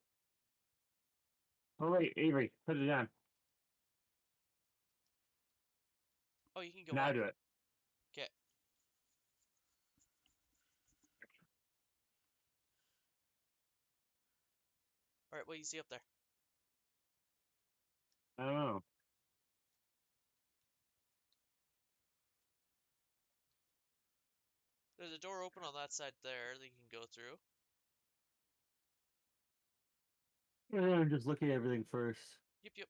Oh wait, Avery, put it down. Oh, you can go Now up. do it. Okay. Alright, what do you see up there? I don't know. There's a door open on that side there that you can go through. I'm just looking at everything first. Yep.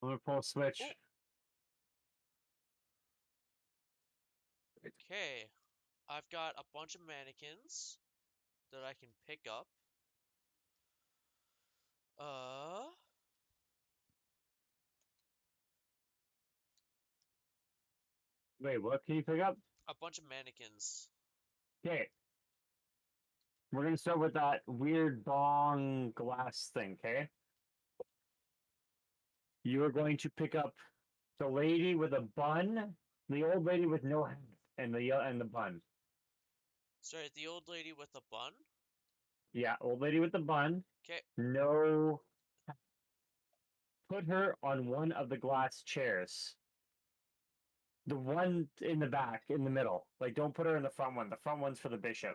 I'm gonna pull a switch. Oh. Okay. I've got a bunch of mannequins that I can pick up. Uh, Wait, what can you pick up? a bunch of mannequins. Okay. We're gonna start with that weird bong glass thing, okay? You are going to pick up the lady with a bun, the old lady with no hat, and the bun. Sorry, the old lady with the bun? Yeah, old lady with the bun. Okay. No. Put her on one of the glass chairs. The one in the back, in the middle. Like, don't put her in the front one. The front one's for the bishop.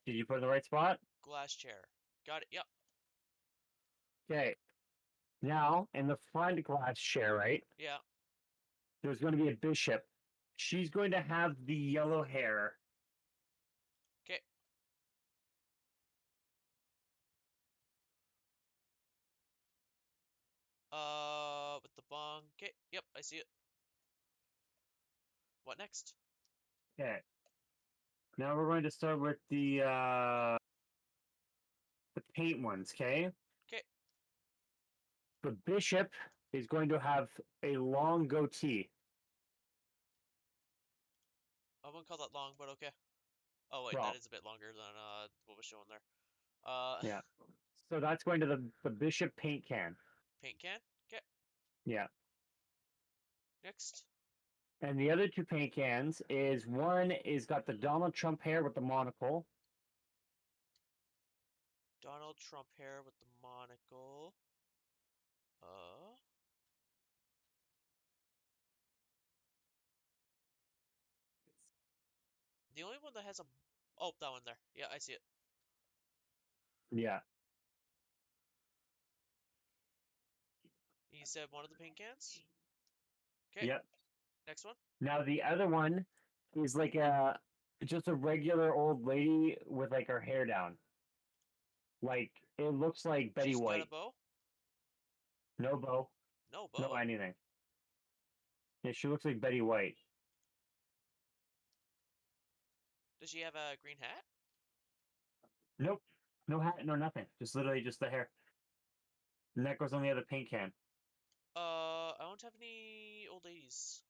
Did you put her in the right spot? Glass chair. Got it. Yep. Okay. Now, in the front glass chair, right? Yeah. There's going to be a bishop. She's going to have the yellow hair. Okay. With the bong. Okay. Yep, I see it. What next? Okay. Now we're going to start with the paint ones, okay? Okay. The bishop is going to have a long goatee. I wouldn't call that long, but okay. Oh wait, that Well, is a bit longer than what was shown there. yeah. So that's going to the bishop paint can. Paint can. Okay. Yeah. Next. And the other two paint cans is one is got the Donald Trump hair with the monocle. Donald Trump hair with the monocle. Uh. The only one that has a. Oh, that one there. Yeah, I see it. Yeah. You said one of the paint cans? Okay. Yep. Next one. Now the other one is like just a regular old lady with like her hair down. Like it looks like Betty She's got a White. bow? No bow, No no bow. anything. Yeah, she looks like Betty White. Does she have a green hat? Nope. No hat, no nothing. Just literally just the hair. And that goes on the other paint can. I don't have any old ladies.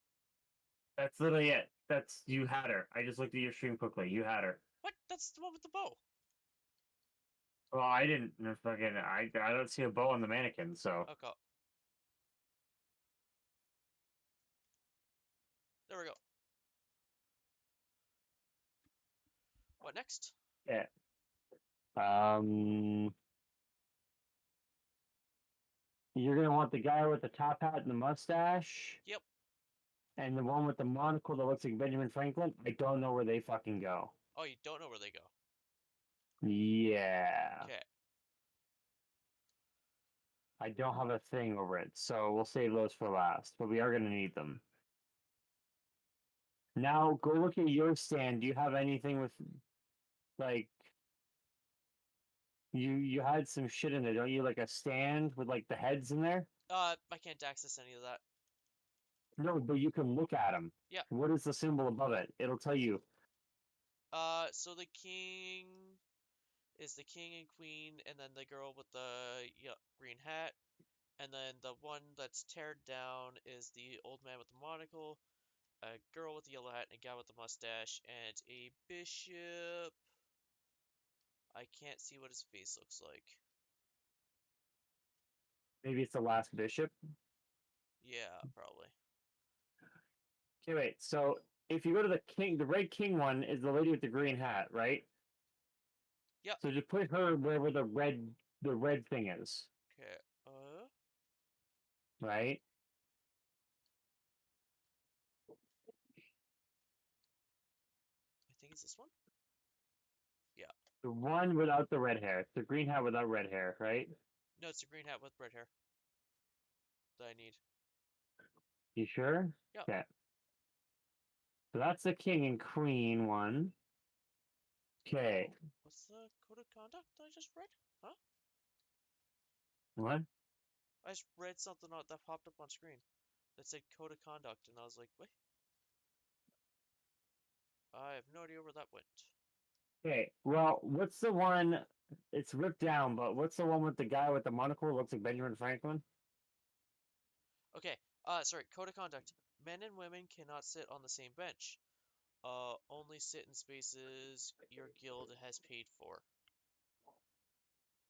That's literally it. That's you had her. I just looked at your stream quickly. You had her. What? That's the one with the bow. Well, I didn't fucking I don't see a bow on the mannequin, so Okay. There we go. What next? yeah. Um you're gonna want the guy with the top hat and the mustache. Yep. And the one with the monocle that looks like Benjamin Franklin. I don't know where they fucking go. Oh, you don't know where they go. Yeah. Okay. I don't have a thing over it, so we'll save those for last, but we are gonna need them. Now go look at your stand. Do you have anything with like you had some shit in there, don't you? Like a stand with like the heads in there? I can't access any of that. No, but you can look at them. Yeah. What is the symbol above it? It'll tell you. So the king is the king and queen, and then the girl with the green hat, and then the one that's teared down is the old man with the monocle, a girl with the yellow hat, and a guy with the mustache, and a bishop. I can't see what his face looks like. Maybe it's the last bishop. Yeah, probably. Okay, wait. So if you go to the king, the red king one is the lady with the green hat, right? Yep. So just put her wherever the red thing is, Okay. right? I think it's this one. Yeah. The one without the red hair. The green hat without red hair, right? No, it's the green hat with red hair that I need. You sure? Yep. Okay. So that's the king and queen one. Okay. What's the code of conduct I just read? Huh? What? I just read something that popped up on screen that said code of conduct, and I was like, wait, I have no idea where that went. Okay, well, what's the one? It's ripped down, but what's the one with the guy with the monocle? Looks like Benjamin Franklin. Okay, sorry, code of conduct. Men and women cannot sit on the same bench. Only sit in spaces your guild has paid for.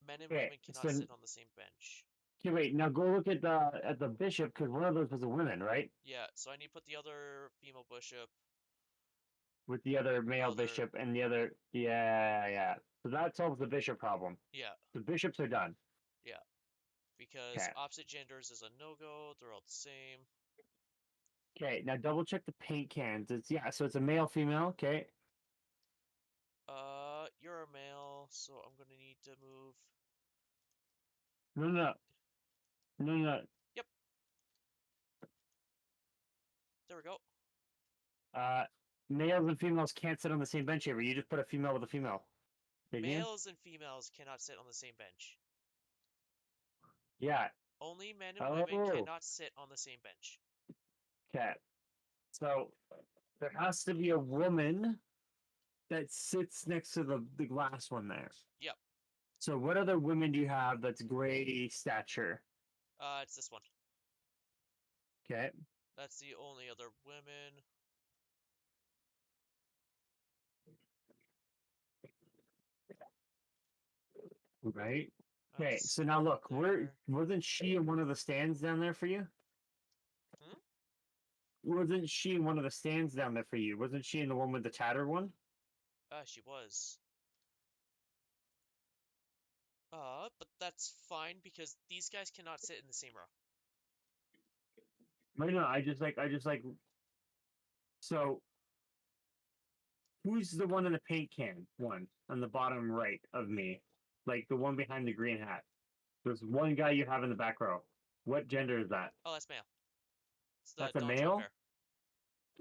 Men and Okay, women cannot so sit on the same bench. okay, wait. Now go look at the bishop because one of those was a woman, right? Yeah, so I need to put the other female bishop. With the other male Other, bishop and the other, yeah, yeah. So that solves the bishop problem. yeah, The bishops are done. yeah. Because Okay. opposite genders is a no-go. They're all the same. Okay. Now double check the paint cans. It's yeah. So it's a male, female. Okay. You're a male, so I'm gonna need to move. No, no, no, no. Yep, there we go. Uh, Males and females can't sit on the same bench ever. You just put a female with a female. Did you? Males and females cannot sit on the same bench. Yeah. Only men and women Oh. cannot sit on the same bench. Okay. So there has to be a woman that sits next to the glass one there. Yep. So what other women do you have that's gray stature? It's this one. Okay. That's the only other women. Right. Okay, so now Set look, there. wasn't she in one of the stands down there for you? Hmm? Wasn't she in one of the stands down there for you? Wasn't she in the one with the tatter one? She was. But that's fine because these guys cannot sit in the same row. No, I just like. So who's the one in the paint can one on the bottom right of me, like the one behind the green hat? There's one guy you have in the back row. What gender is that? Oh, that's male. It's the That's a Donald Trump male. hair.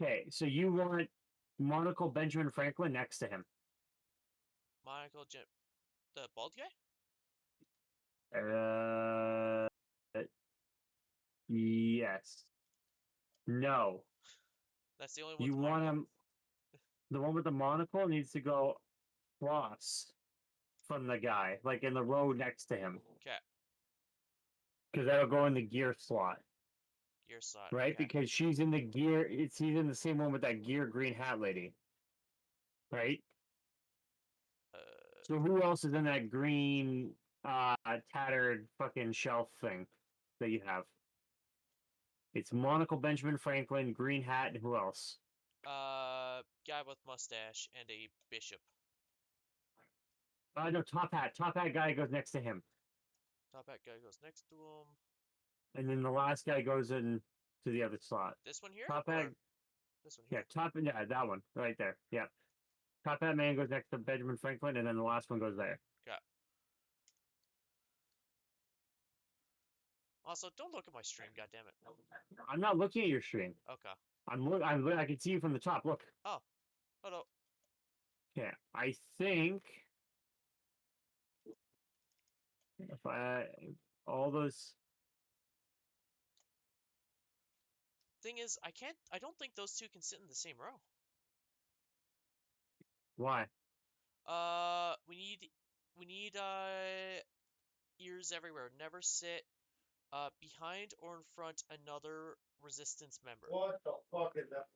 Okay, so you want monocle Benjamin Franklin next to him. Michael Jim. The bald guy? Uh, yes. No. That's the only one with You the want monocle? him. The one with the monocle needs to go across from the guy, like in the row next to him, Okay. because that'll go in the gear slot, Gear slot. right? Okay. Because she's in the gear. He's in the same one with that gear green hat lady, right? Uh, So who else is in that green, tattered fucking shelf thing that you have? It's monocle Benjamin Franklin, green hat, and who else? Guy with mustache and a bishop. No, top hat. Top hat guy goes next to him, Top hat guy goes next to him. and then the last guy goes in to the other slot. This one here? Top hat, Or this one yeah, here? yeah, that one right there. Yeah, top hat man goes next to Benjamin Franklin, and then the last one goes there. Okay. Also, don't look at my stream, goddammit. I'm not looking at your stream. Okay. I can see you from the top. Look. Oh. Hello. Yeah, I think if I all those. Thing is, I don't think those two can sit in the same row. Why? We need, ears everywhere. Never sit, behind or in front another resistance member. What the fuck is that?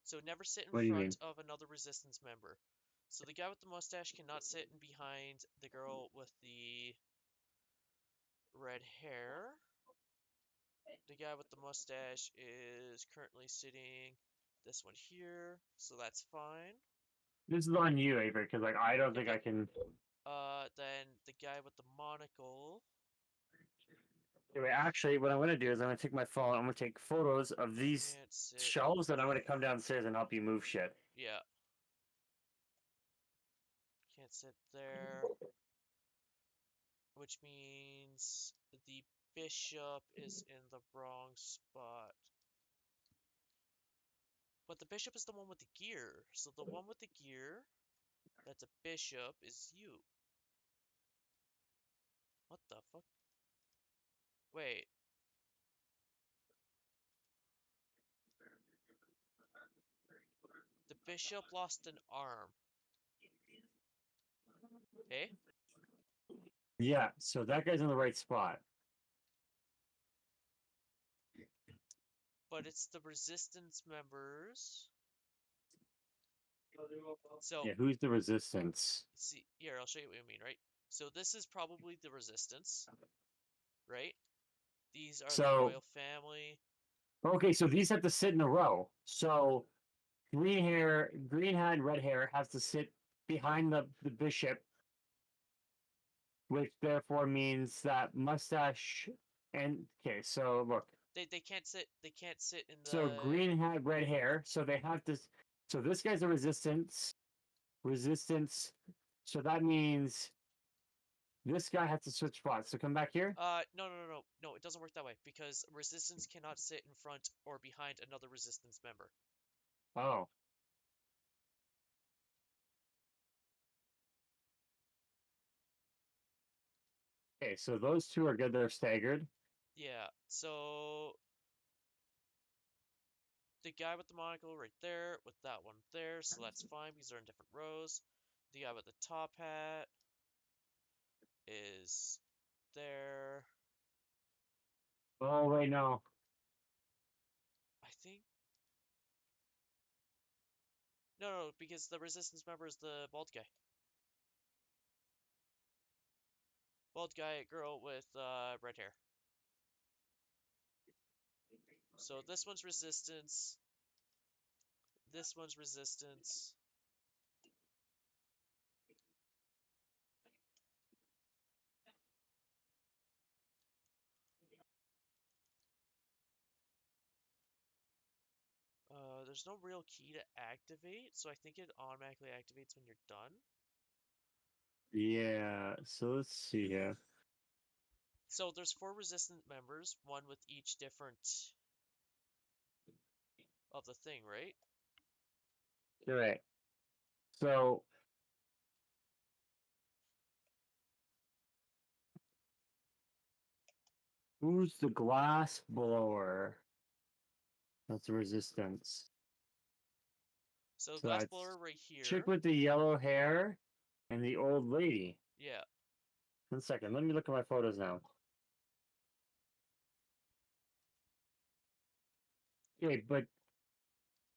So never sit in What do you mean? front of another resistance member. So the guy with the mustache cannot sit in behind the girl with the red hair. The guy with the mustache is currently sitting this one here, so that's fine. This is on you, Avery, because like I don't think Okay. I can. Then the guy with the monocle. Anyway, actually, what I'm gonna do is I'm gonna take my phone. I'm gonna take photos of these Can't sit. shelves, and I'm gonna come downstairs and help you move shit. Yeah. Can't sit there. Which means the bishop is in the wrong spot. But the bishop is the one with the gear. So the one with the gear that's a bishop is you. What the fuck? Wait. The bishop lost an arm. Hey? Yeah, so that guy's in the right spot. But it's the resistance members. So, Yeah, who's the resistance? see, here, I'll show you what I mean, right? So this is probably the resistance, right? These are the So, royal family. okay, so these have to sit in a row. So, green hair, green hat, red hair has to sit behind the bishop, which therefore means that mustache and okay, so look. They can't sit in So the green hat, red hair, so they have to so this guy's a resistance. So that means this guy has to switch spots. So come back here. no, it doesn't work that way because resistance cannot sit in front or behind another resistance member. Oh. Okay, so those two are good, they're staggered. Yeah, so the guy with the monocle right there, with that one there, so that's fine because they're in different rows. The guy with the top hat is there. Oh wait, no. I think no, because the resistance member is the bald guy. Bald guy, girl with red hair. So this one's resistance. This one's resistance. There's no real key to activate, so I think it automatically activates when you're done. Yeah, so let's see here. So there's 4 resistant members, one with each different of the thing, right? Right. So who's the glass blower? That's the resistance. So So glass that's blower right chick here. with the yellow hair and the old lady. Yeah. 1 second, let me look at my photos now. Okay, but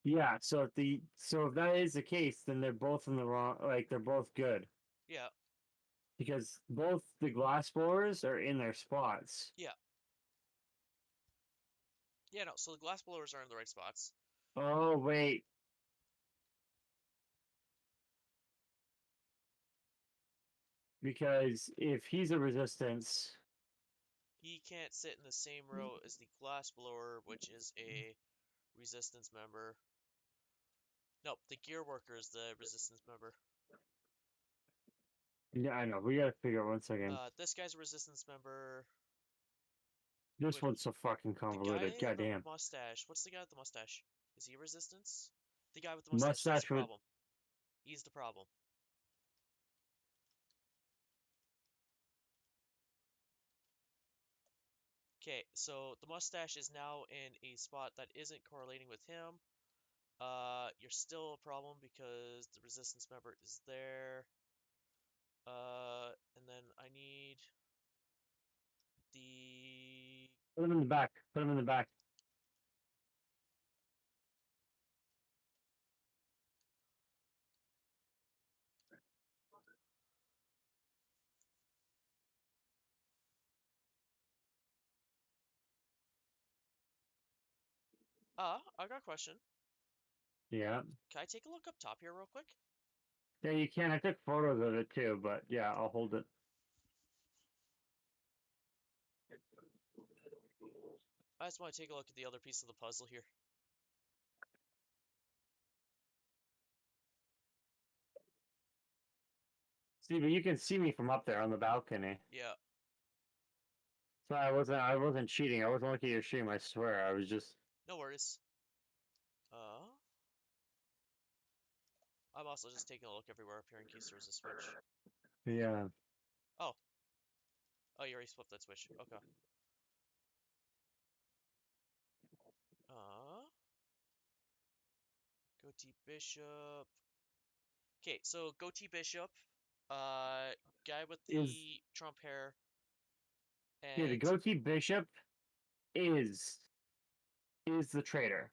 yeah, so if that is the case, then they're both in the wrong like they're both good. Yeah. Because both the glass blowers are in their spots. Yeah. Yeah, no, so the glass blowers are in the right spots. Oh wait. Because if he's a resistance, He can't sit in the same row as the glass blower, which is a resistance member. Nope, the gear worker is the resistance member. yeah, I know. We gotta figure out 1 second. This guy's a resistance member. This With one's so fucking the guy convoluted. in the Goddamn. mustache. What's the guy with the mustache? Is he resistance? The guy with the mustache. That's the Mustache with problem. He's the problem. Okay, so the mustache is now in a spot that isn't correlating with him. You're still a problem because the resistance member is there. And then I need the put him in the back. Put him in the back. I got a question. Yeah. Can I take a look up top here real quick? Yeah, you can. I took photos of it too, but yeah, I'll hold it. I just want to take a look at the other piece of the puzzle here. See, but you can see me from up there on the balcony. Yeah, So I wasn't cheating. I wasn't looking at your stream, I swear. I was just no worries. Uh, I'm also just taking a look everywhere up here in case there's a switch. yeah. Oh, oh, you already flipped that switch. Okay. Goatee Bishop. Okay, so Goatee Bishop, uh, guy with Is the Trump hair, yeah, the and goatee bishop is is the traitor.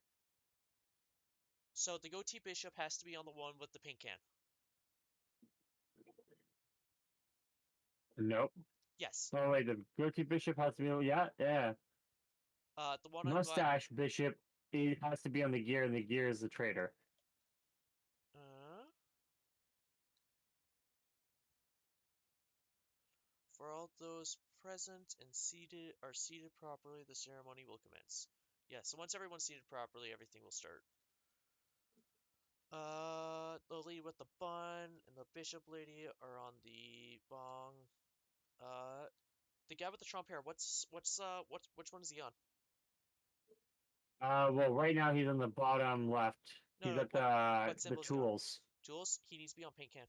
so the Goatee Bishop has to be on the one with the pink can. Nope. Yes. Oh wait, the goatee bishop has to be. Yeah, yeah. The one on Mustache bishop. It has to be on the gear, and the gear is the traitor. uh, for all those present and seated are seated properly, the ceremony will commence. Yeah, so once everyone's seated properly, everything will start. The lady with the bun and the bishop lady are on the bong. Uh, the guy with the Trump hair. Which one is he on? Well, right now he's on the bottom left. No, He's no. at What the symbol is he on? tools. Jules. He needs to be on pink can.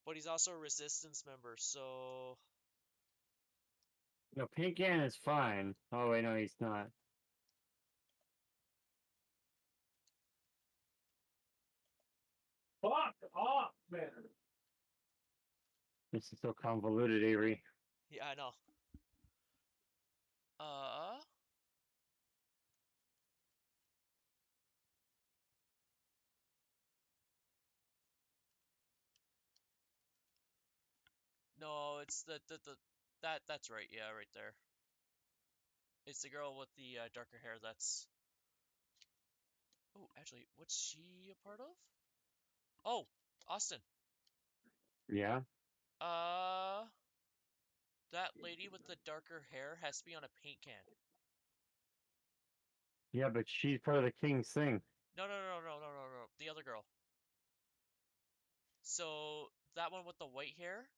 But he's also a resistance member, so No, Pinkan is fine. Oh wait, no, he's not. Fuck off, man. This is so convoluted, Avery. yeah, I know. Uh, no, it's the that's right. Yeah, right there. It's the girl with the darker hair. That's. Oh, actually, what's she a part of? Oh, Austin. Yeah, Uh, that lady with the darker hair has to be on a paint can. yeah, but she's part of the king's thing. No, no, no, no, no, no, no. The other girl. So that one with the white hair,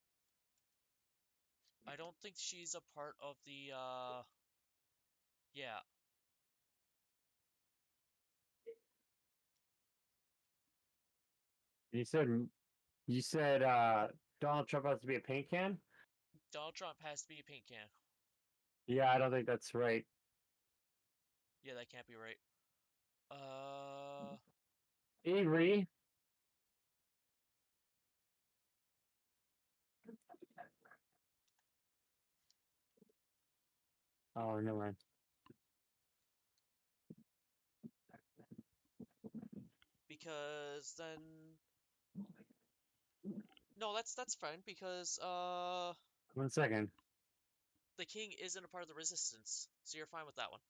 I don't think she's a part of the yeah. You said Donald Trump has to be a paint can? Donald Trump has to be a paint can. Yeah, I don't think that's right. Yeah, that can't be right. Uh, Avery, oh no man. because then no, that's fine because 1 second. the king isn't a part of the resistance, so you're fine with that one.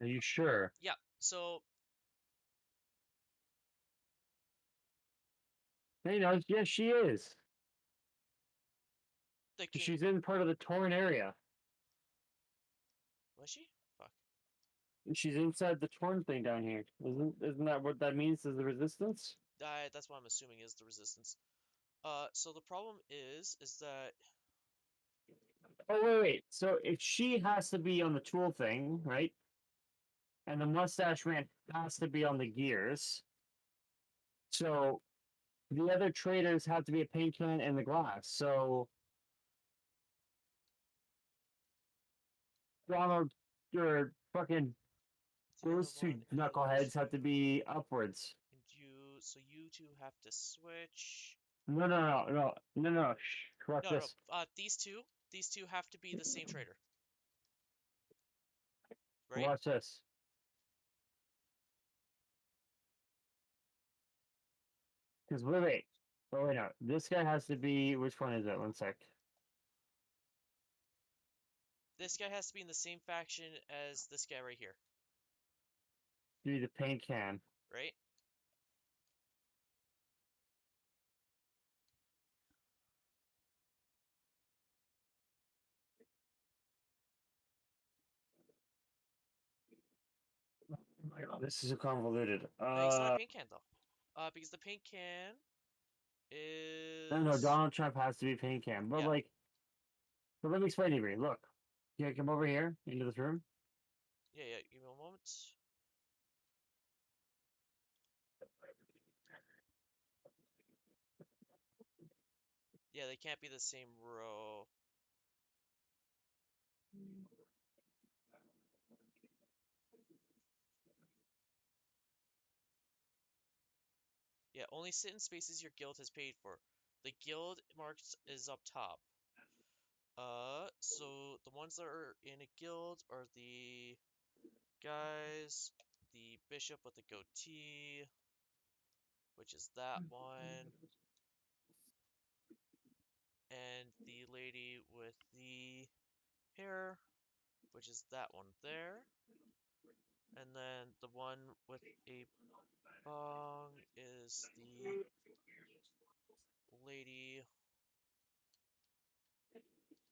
Are you sure? Yeah. So Hey, no, yes, she is. the king She's in part of the torn area. was she? Fuck. She's inside the torn thing down here. Isn't that what that means? Is the resistance? That's what I'm assuming is the resistance. So the problem is that Oh wait. So if she has to be on the tool thing, right? And the mustache man has to be on the gears. So the other traders have to be a paint can and the glass. So Donald or fucking the other those two one knuckleheads is have to be upwards. and you two have to switch. No, no, no, no, no, no. Shh. Watch No, no. this. These two have to be the same trader, right? Watch this. Because wait. Oh wait, no. This guy has to be. Which one is it? 1 sec. This guy has to be in the same faction as this guy right here, Do the paint can. right? Oh my God, this is so convoluted. No, he's not a paint can though. Because the paint can No, is Donald Trump has to be paint can. But yeah, like, but let me explain to you. Look, yeah, come over here into this room. Yeah, give me a moment. Yeah, they can't be the same row. Yeah, only sit in spaces your guild has paid for. The guild marks is up top. So the ones that are in a guild are the guys, the bishop with the goatee, which is that one, and the lady with the hair, which is that one there. And then the one with a bong is the lady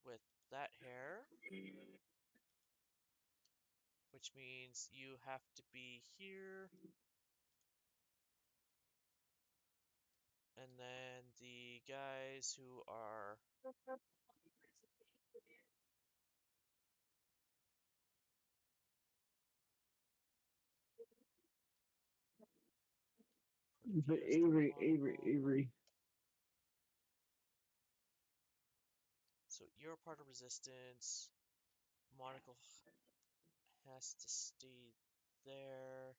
with that hair, which means you have to be here. And then the guys who are But here's the Avery, monocle. Avery. So you're part of resistance. Monocle has to stay there.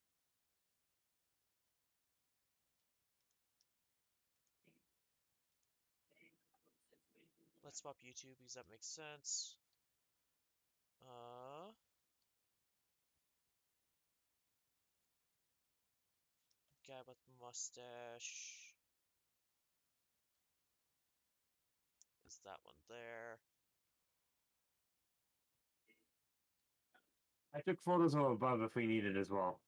Let's swap you two because that makes sense. Guy with mustache is that one there. I took photos of above if we need it as well.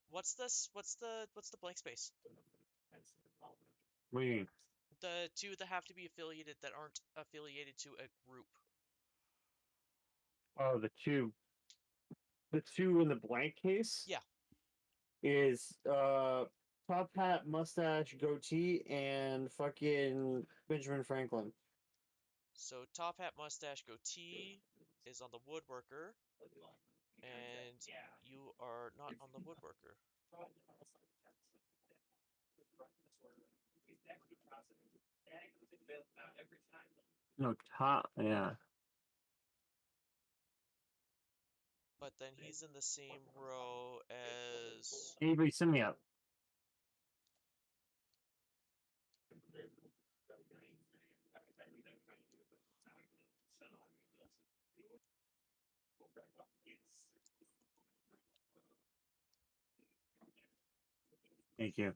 What's this? What's the blank space? What do you mean? The two that have to be affiliated that aren't affiliated to a group. Oh, the two in the blank case. Yeah. Is top hat, mustache, goatee, and fucking Benjamin Franklin. So top hat, mustache, goatee is on the woodworker, and you are not on the woodworker. No, top, yeah. But then he's in the same row as Avery, send me up. Thank you.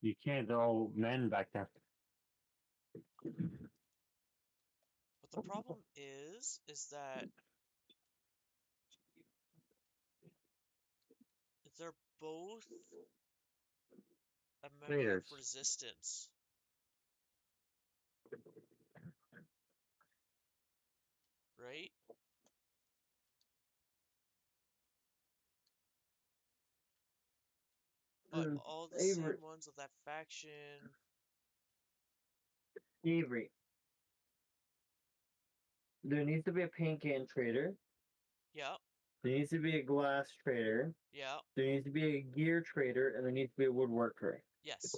You can't. They're all men back there. But the problem is that they're both a member of Raiders. Resistance. Right? But all the Avery. same ones of that faction. Avery. There needs to be a paint can trader. Yeah, There needs to be a glass trader. yeah, There needs to be a gear trader, and there needs to be a woodworker. yes.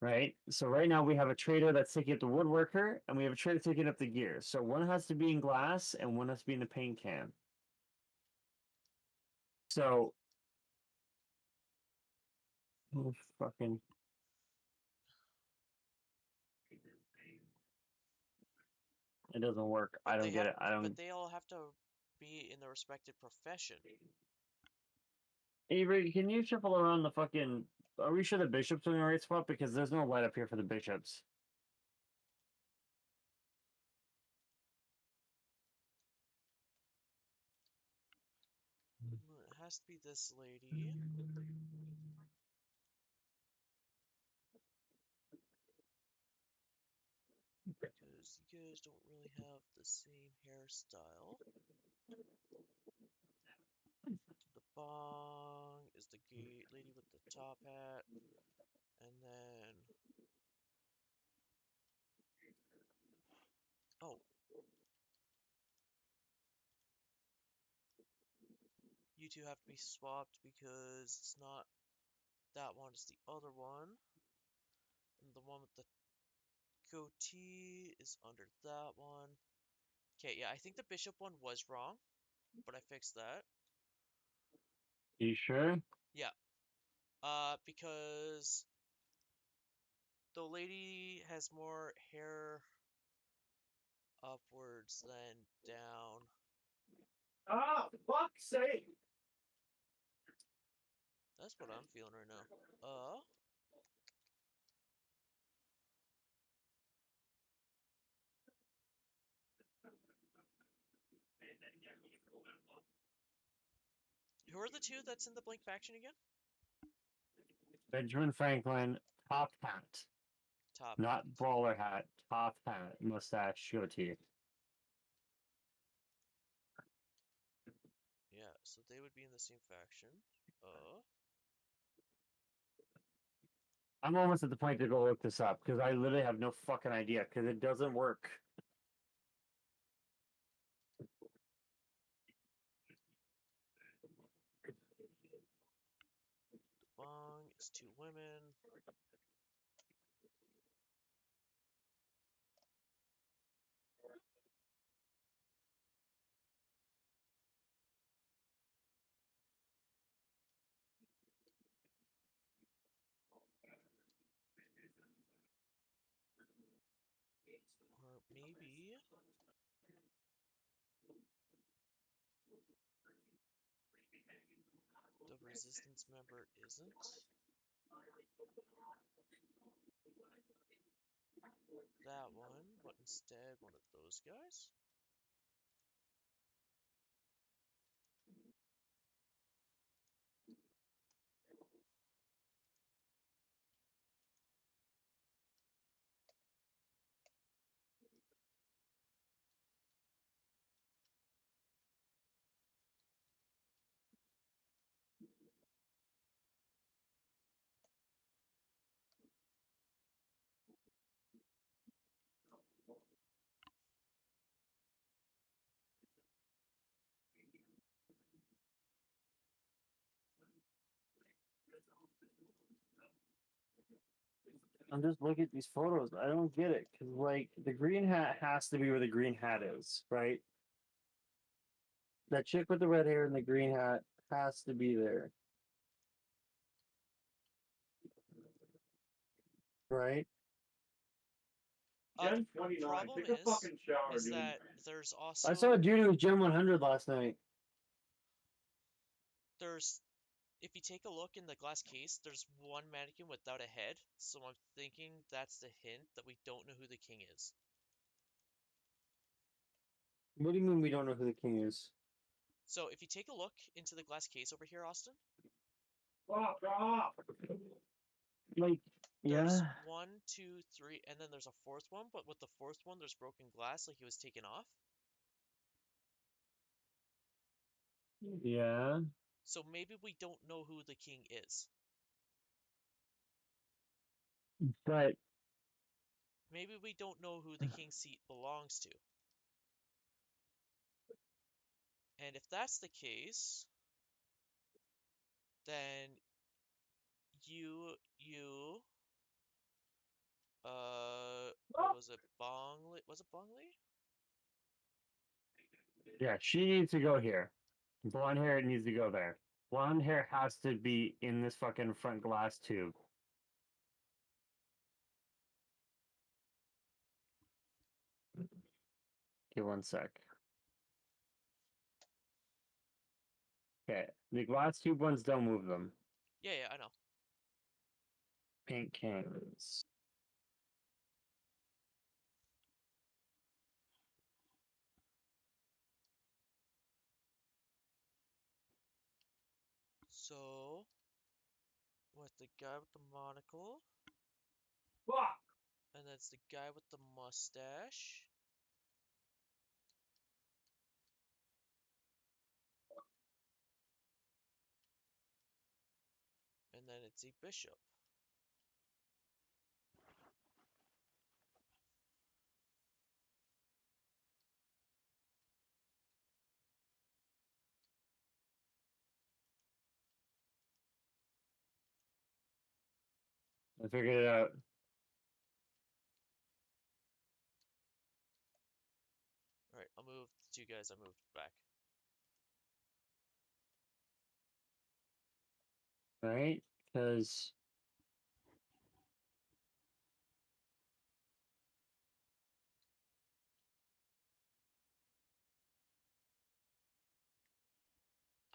Right? So right now we have a trader that's taking up the woodworker, and we have a trader taking up the gear. So one has to be in glass, and one has to be in the paint can. So, oh, fucking. It doesn't work. But I they don't get have it. I don't. but they all have to be in their respective profession. Avery, can you shuffle around the fucking? Are we sure the bishop's in the right spot? Because there's no light up here for the bishops. has to be this lady. Because you guys don't really have the same hairstyle. The bong is the gay lady with the top hat. And then... Oh. You two have to be swapped because it's not that one, it's the other one. And the one with the goatee is under that one. Okay, yeah, I think the bishop one was wrong, but I fixed that. You sure? Yeah, because the lady has more hair upwards than down. Ah, fuck's sake! That's what I'm feeling right now. Who are the two that's in the Blink faction again? Benjamin Franklin, top hat. Top Not hat. bowler hat, top hat, mustache, goatee. Yeah, so they would be in the same faction. I'm almost at the point to go look this up because I literally have no fucking idea because it doesn't work. Bong is two women. Or maybe the resistance member isn't that one, but instead one of those guys. I'm just looking at these photos. I don't get it because, like, the green hat has to be where the green hat is, right? That chick with the red hair and the green hat has to be there, right? The Gen 29, problem take a fucking shower, is dude. that there's I saw a also dude who was Gen 100 last night. there's if you take a look in the glass case, there's one mannequin without a head, so I'm thinking that's the hint that we don't know who the king is. What do you mean we don't know who the king is? So if you take a look into the glass case over here, Austin, Fuck off! Like, there's yeah, one, two, three, and then there's a fourth one, but with the fourth one, there's broken glass, like it was taken off. yeah. So maybe we don't know who the king is. But Maybe we don't know who the king's seat belongs to. And if that's the case, then you, what was it? Bongli? Was it Bongli? yeah, she needs to go here. Blonde hair needs to go there. Blonde hair has to be in this fucking front glass tube. Okay, one sec. Okay, the glass tube ones, don't move them. Yeah, yeah, I know. Pink cans. the guy with the monocle, Fuck! and that's the guy with the mustache. And then it's a bishop. I figured it out. Alright, I'll move the two guys I moved back. Right? Because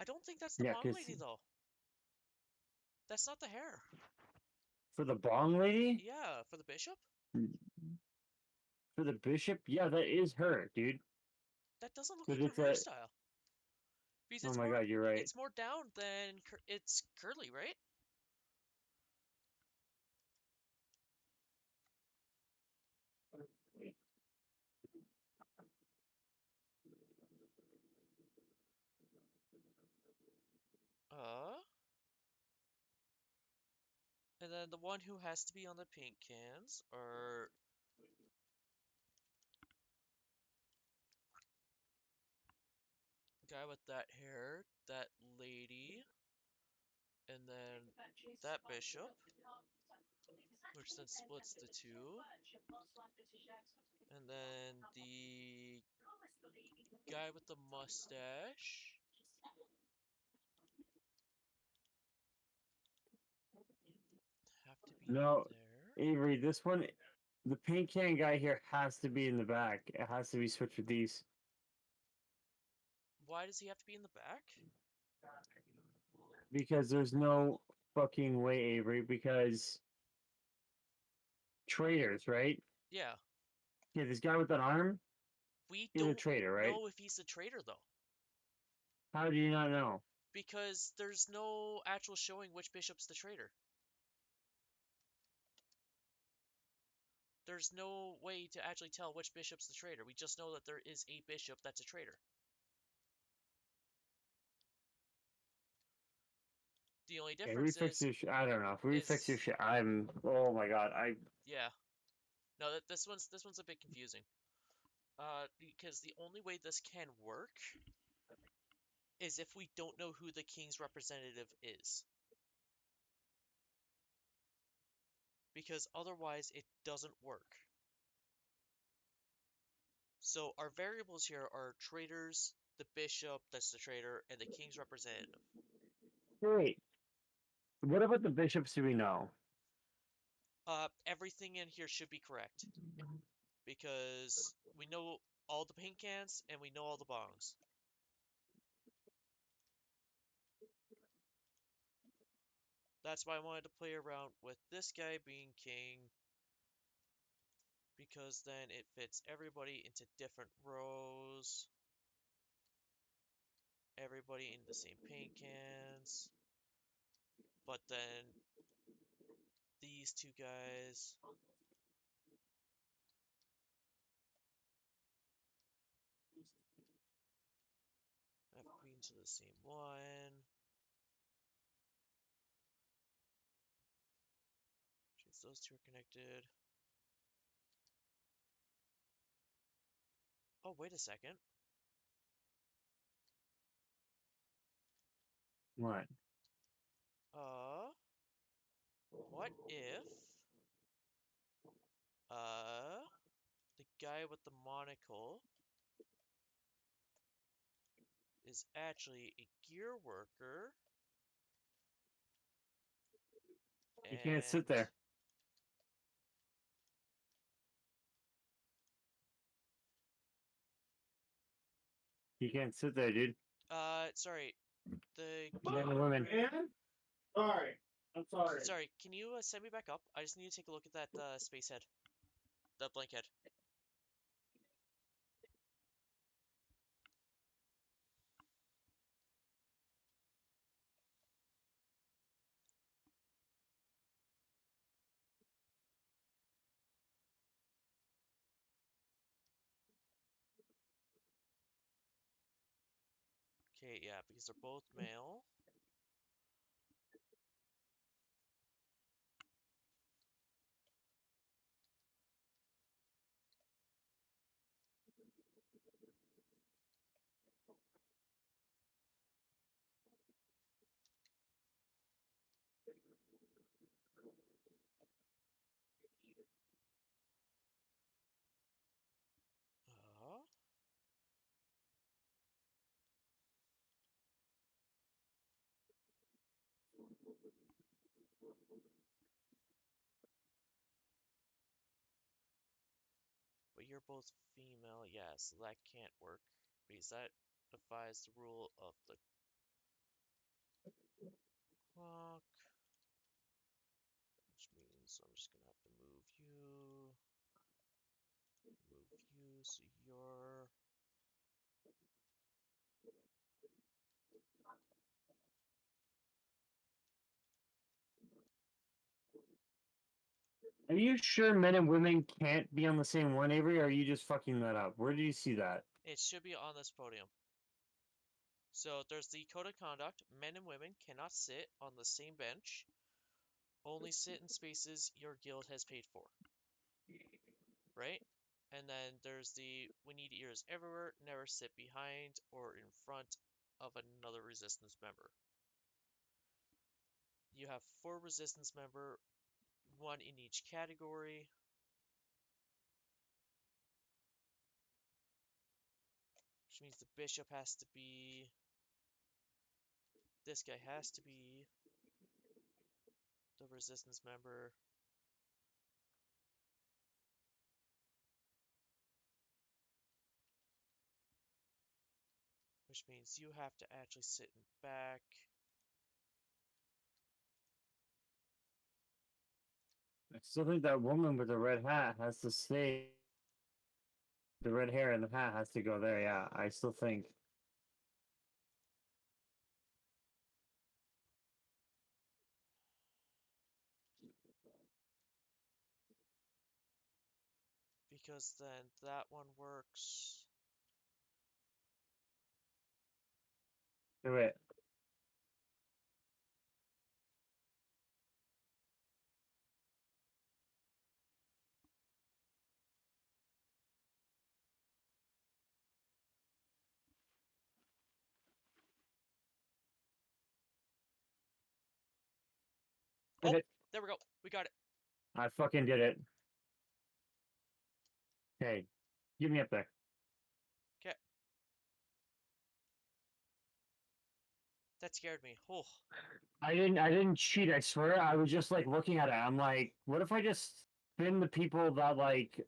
I don't think that's the yeah, Bong because Lady, though. That's not the hair. for the bong lady, Yeah, for the bishop? for the bishop, yeah, that is her, dude. That doesn't look But like her it's a. hairstyle. Because Oh my god, you're right. it's more down than it's curly, right? Uh, and then the one who has to be on the paint cans are guy with that hair, that lady, and then that bishop, which then splits the two, and then the guy with the mustache. Have to be No, there. Avery, this one, the paint can guy here has to be in the back. It has to be switched with these. Why does he have to be in the back? Because there's no fucking way, Avery, because traitors, right? Yeah, Yeah, this guy with that arm we is a don't traitor, right? know if he's a traitor though, How do you not know? because there's no actual showing which bishop's the traitor. There's no way to actually tell which bishop's the traitor. We just know that there is a bishop that's a traitor. The only Okay, difference refix your I don't know. If we refix your is shit, I'm. Oh my god, yeah. No, that this one's a bit confusing. Because the only way this can work is if we don't know who the king's representative is. Because otherwise it doesn't work. So our variables here are traitors, the bishop that's the traitor, and the king's representative. Wait. What about the bishops do we know? Everything in here should be correct because we know all the paint cans and we know all the bongs. That's why I wanted to play around with this guy being king, because then it fits everybody into different rows, everybody in the same paint cans, but then these two guys have queen to the same one. Since those two are connected. Oh, wait a second. What? Uh, what if uh the guy with the monocle is actually a gear worker You can't sit and there. You can't sit there, dude. sorry, the Men and women. Sorry. I'm sorry. sorry, can you send me back up? I just need to take a look at that space head, the blank head. Okay, yeah, because they're both male. Uh, but you're both female, yeah, so that can't work because that defies the rule of the clock, which means I'm just gonna have to move you, so you're. Are you sure men and women can't be on the same one, Avery? Or are you just fucking that up? Where do you see that? It should be on this podium. So there's the code of conduct. Men and women cannot sit on the same bench. Only sit in spaces your guild has paid for. Right? And then there's the we need ears everywhere, never sit behind or in front of another resistance member. You have 4 resistance member, 1 in each category. Which means the bishop has to be. This guy has to be the resistance member. Which means you have to actually sit in back. I still think that woman with the red hat has to stay. The red hair and the hat has to go there. Yeah, I still think. Because then that one works. Do it. Did Oh, it. there we go. We got it. I fucking did it. Hey, get me up there. Okay. That scared me. Oh, I didn't cheat, I swear. I was just like looking at it. I'm like, what if I just spin the people that like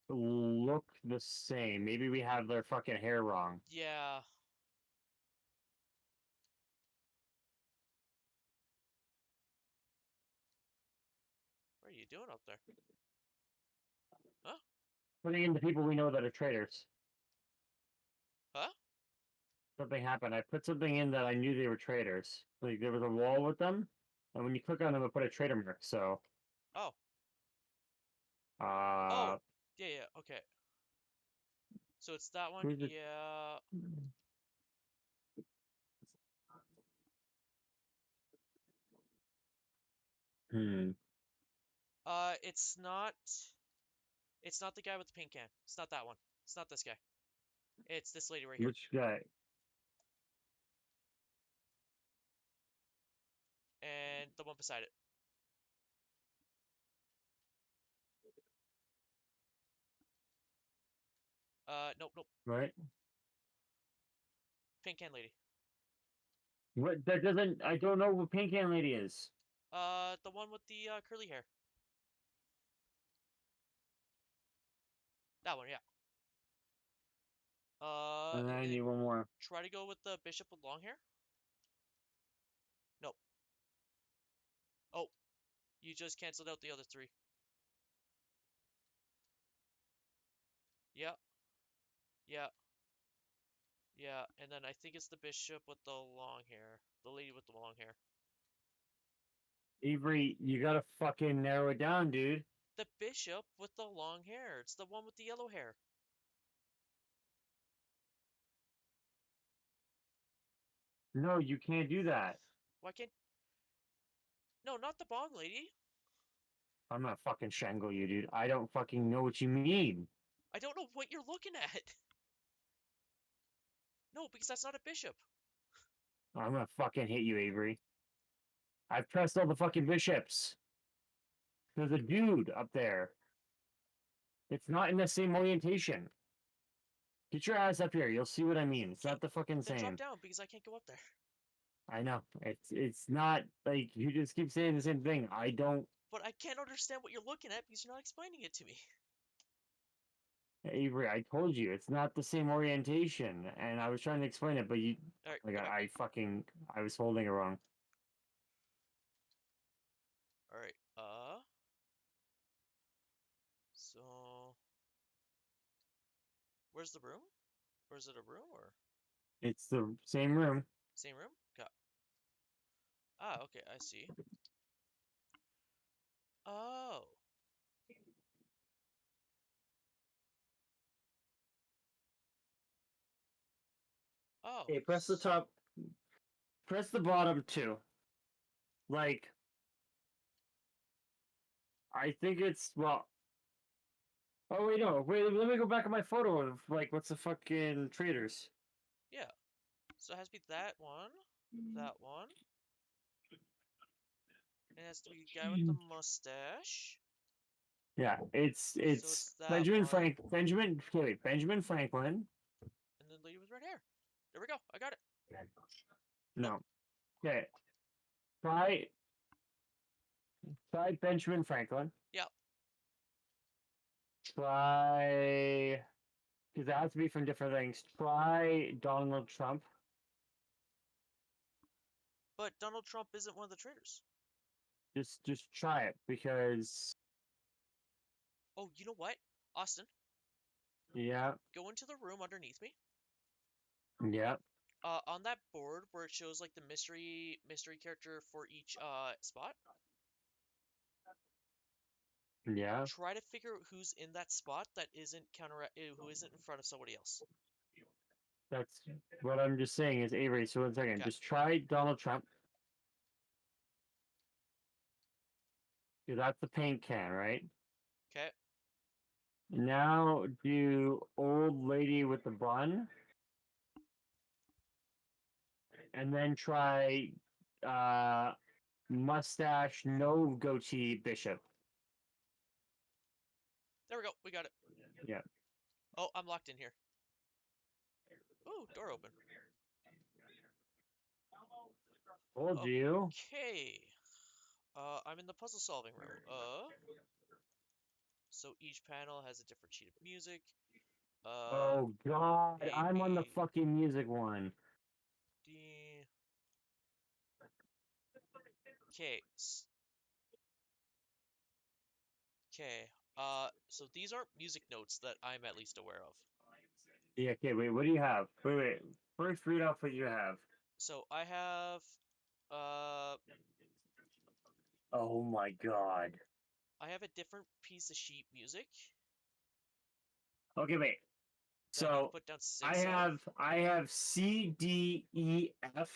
look the same? Maybe we have their fucking hair wrong. yeah. What are you doing up there? Huh? Putting in the people we know that are traitors. Huh? Something happened. I put something in that I knew they were traitors. Like there was a wall with them, and when you click on them, it put a traitor mark. So, Oh. uh, Oh. Yeah, yeah. Okay. So it's that one. who's it? Yeah. Hmm. It's not. It's not the guy with the pink can. It's not that one. It's not this guy. It's this lady right here. Which guy? And the one beside it. Nope, nope. Right? Pink can lady. What? That doesn't. I don't know what Pink Hand Lady is. The one with the curly hair. That one, yeah. And I And need then one more. try to go with the bishop with long hair. Nope. Oh, you just canceled out the other 3. Yeah, yeah, yeah. And then I think it's the bishop with the long hair. The lady with the long hair. Avery, you gotta fucking narrow it down, dude. The bishop with the long hair. It's the one with the yellow hair. No, you can't do that. Why can't? No, not the bong lady. I'm gonna fucking shangle you, dude. I don't fucking know what you mean. I don't know what you're looking at. No, because that's not a bishop. I'm gonna fucking hit you, Avery. I've pressed all the fucking bishops. There's a dude up there. It's not in the same orientation. Get your ass up here. You'll see what I mean. It's Okay, not the fucking then drop same. down because I can't go up there. I know. It's not like you just keep saying the same thing. I don't. But I can't understand what you're looking at because you're not explaining it to me. Avery, I told you it's not the same orientation, and I was trying to explain it, but you All right, like go back. I was holding it wrong. All right. So where's the room? Or is it a room or It's the same room. same room? Got. Ah, okay, I see. Oh. Oh. Okay, press the top. Press the bottom too. Like, I think it's well. Oh wait, no, wait. Let me go back on my photo of like what's the fucking traders. Yeah. So it has to be that one. That one. It has to be the guy with the mustache. Yeah, So it's it's that Benjamin one. Frank Benjamin. Okay, wait, Benjamin Franklin. And the lady with red hair. There we go. I got it. No. Okay. Try try Benjamin Franklin. Yeah. Try because it has to be from different things. Try Donald Trump. But Donald Trump isn't one of the traitors. Just try it because Oh, you know what? Austin, yeah, go into the room underneath me. yeah, On that board where it shows like the mystery character for each spot, yeah. try to figure out who's in that spot that isn't who isn't in front of somebody else. That's what I'm just saying is Avery. So 1 second, Okay. just try Donald Trump. Because that's the paint can, right? Okay. Now do old lady with the bun, and then try mustache, no goatee bishop. There we go. We got it. Yeah. Oh, I'm locked in here. Ooh, door open. Told you. Okay. I'm in the puzzle solving room. So each panel has a different sheet of music. Oh God, A, I'm on the B, fucking music one. D. Okay. Okay. So these aren't music notes that I'm at least aware of. Yeah. Okay. Wait. What do you have? Wait. First, read off what you have. So I have, uh, Oh my God. I have a different piece of sheet music Okay. Wait. that I need to So put down six of. I have C D E F.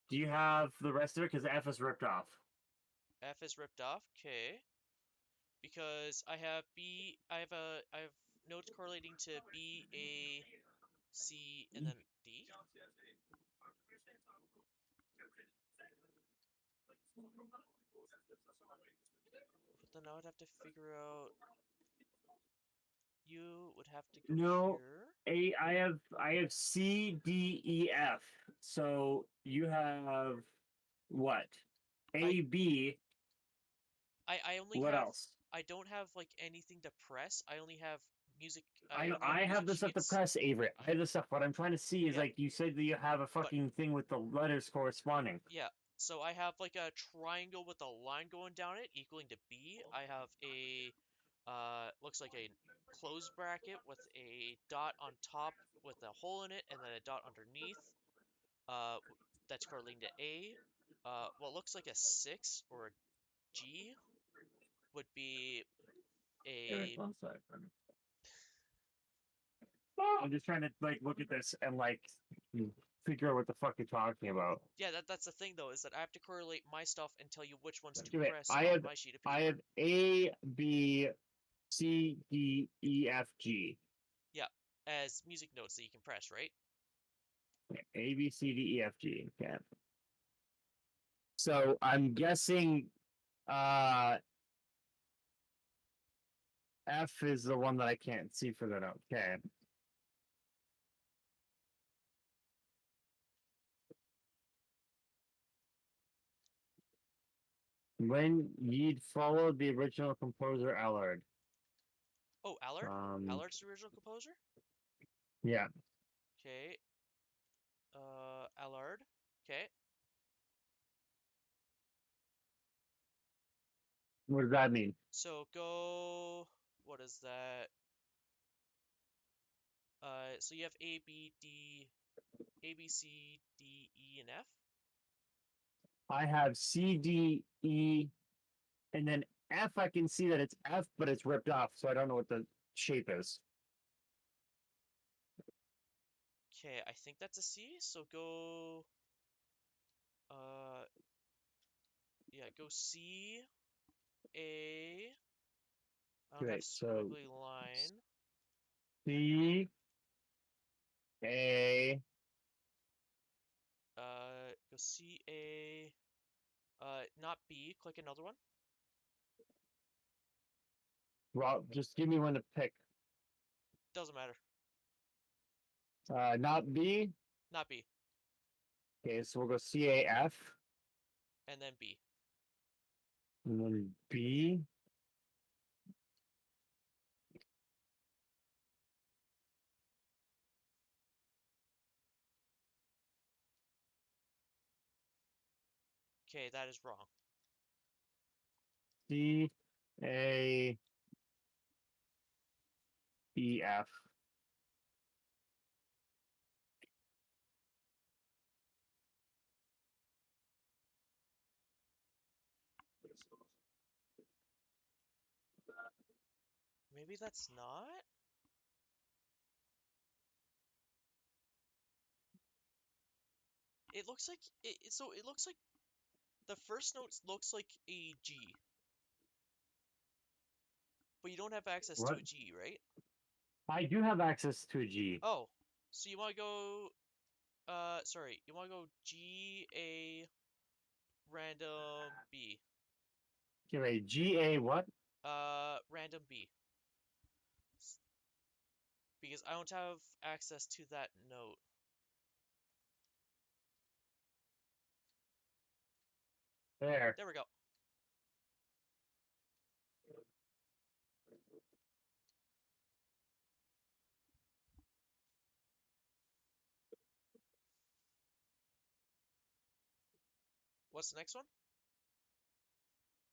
Do you have the rest of it? Because F is ripped off. F is ripped off. Okay. Because I have notes correlating to B, A, C, and then D. But then I would have to figure out. You would have to go No, here. I have C D E F. So you have what? I A B. I only What have else? I don't have like anything to press. I only have music. I I know only have I have music the stuff to sheets. press, Avery. I have the stuff. What I'm trying to see is Yeah, like you said that you have a but fucking thing with the letters corresponding. yeah. So I have like a triangle with a line going down it equaling to B. I have a looks like a closed bracket with a dot on top with a hole in it and then a dot underneath. That's correlating to A. What looks like a 6 or a G would be a I'm just trying to like look at this and like figure out what the fuck you're talking about. Yeah, that's the thing though, is that I have to correlate my stuff and tell you which ones to Okay, wait, press on my sheet of I paper. have A, B, C, D, E, F, G. Yeah, as music notes that you can press, right? A, B, C, D, E, F, G. Okay. So I'm guessing uh F is the one that I can't see for the note. Okay. When ye'd followed the original composer Allard. Oh, Allard? Um, Allard's the original composer? yeah. Okay. Allard. Okay. What does that mean? So go. What is that? So you have A, B, D, A, B, C, D, E, and F. I have C, D, E, and then F. I can see that it's F, but it's ripped off, so I don't know what the shape is. Okay, I think that's a C. So go. Uh, yeah, go C, A. I don't have Great. So squiggly line. C, A. Go C, A. Not B. Click another one. Well, just give me one to pick. Doesn't matter. Not B. Not B. Okay, so we'll go C, A, F, And then B. and then B. Okay, that is wrong. C, A, E, F. Maybe that's not? It looks like so it looks like the first note looks like a G, but you don't have access to What? a G, right? I do have access to a G. Oh, so you want to go sorry, you want to go G A random B. Okay, wait, G, A, what? Random B. Because I don't have access to that note. There. There we go. What's the next one?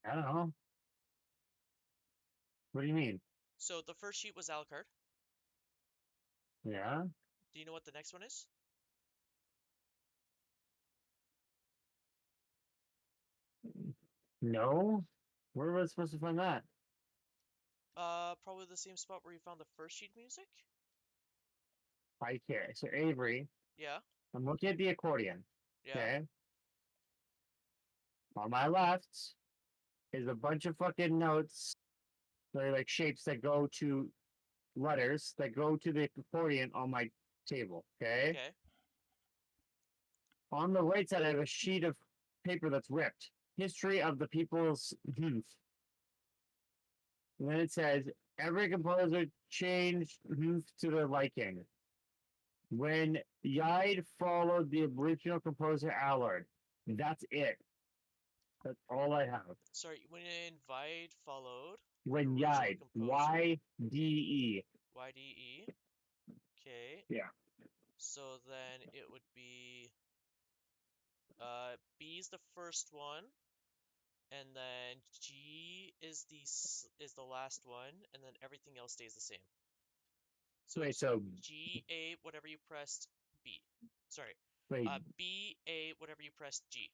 I don't know. What do you mean? So the first sheet was Alucard. Yeah? Do you know what the next one is? No? Where was I supposed to find that? Probably the same spot where you found the first sheet music? I care. So Avery, Yeah, I'm looking at the accordion. yeah. Okay. On my left is a bunch of fucking notes. They're like shapes that go to letters that go to the accordion on my table. Okay. Okay. On the right side, I have a sheet of paper that's ripped. History of the people's youth. And then it says every composer changed to their liking. When Yide followed the original composer Allard. That's it. That's all I have. Sorry, when Invite followed the When original Yide. composer, YDE. YDE. Okay. Yeah. So then it would be B is the first one, and then G is the last one, and then everything else stays the same. So Wait, it's so G A whatever you pressed B. Sorry. wait, B A whatever you pressed G.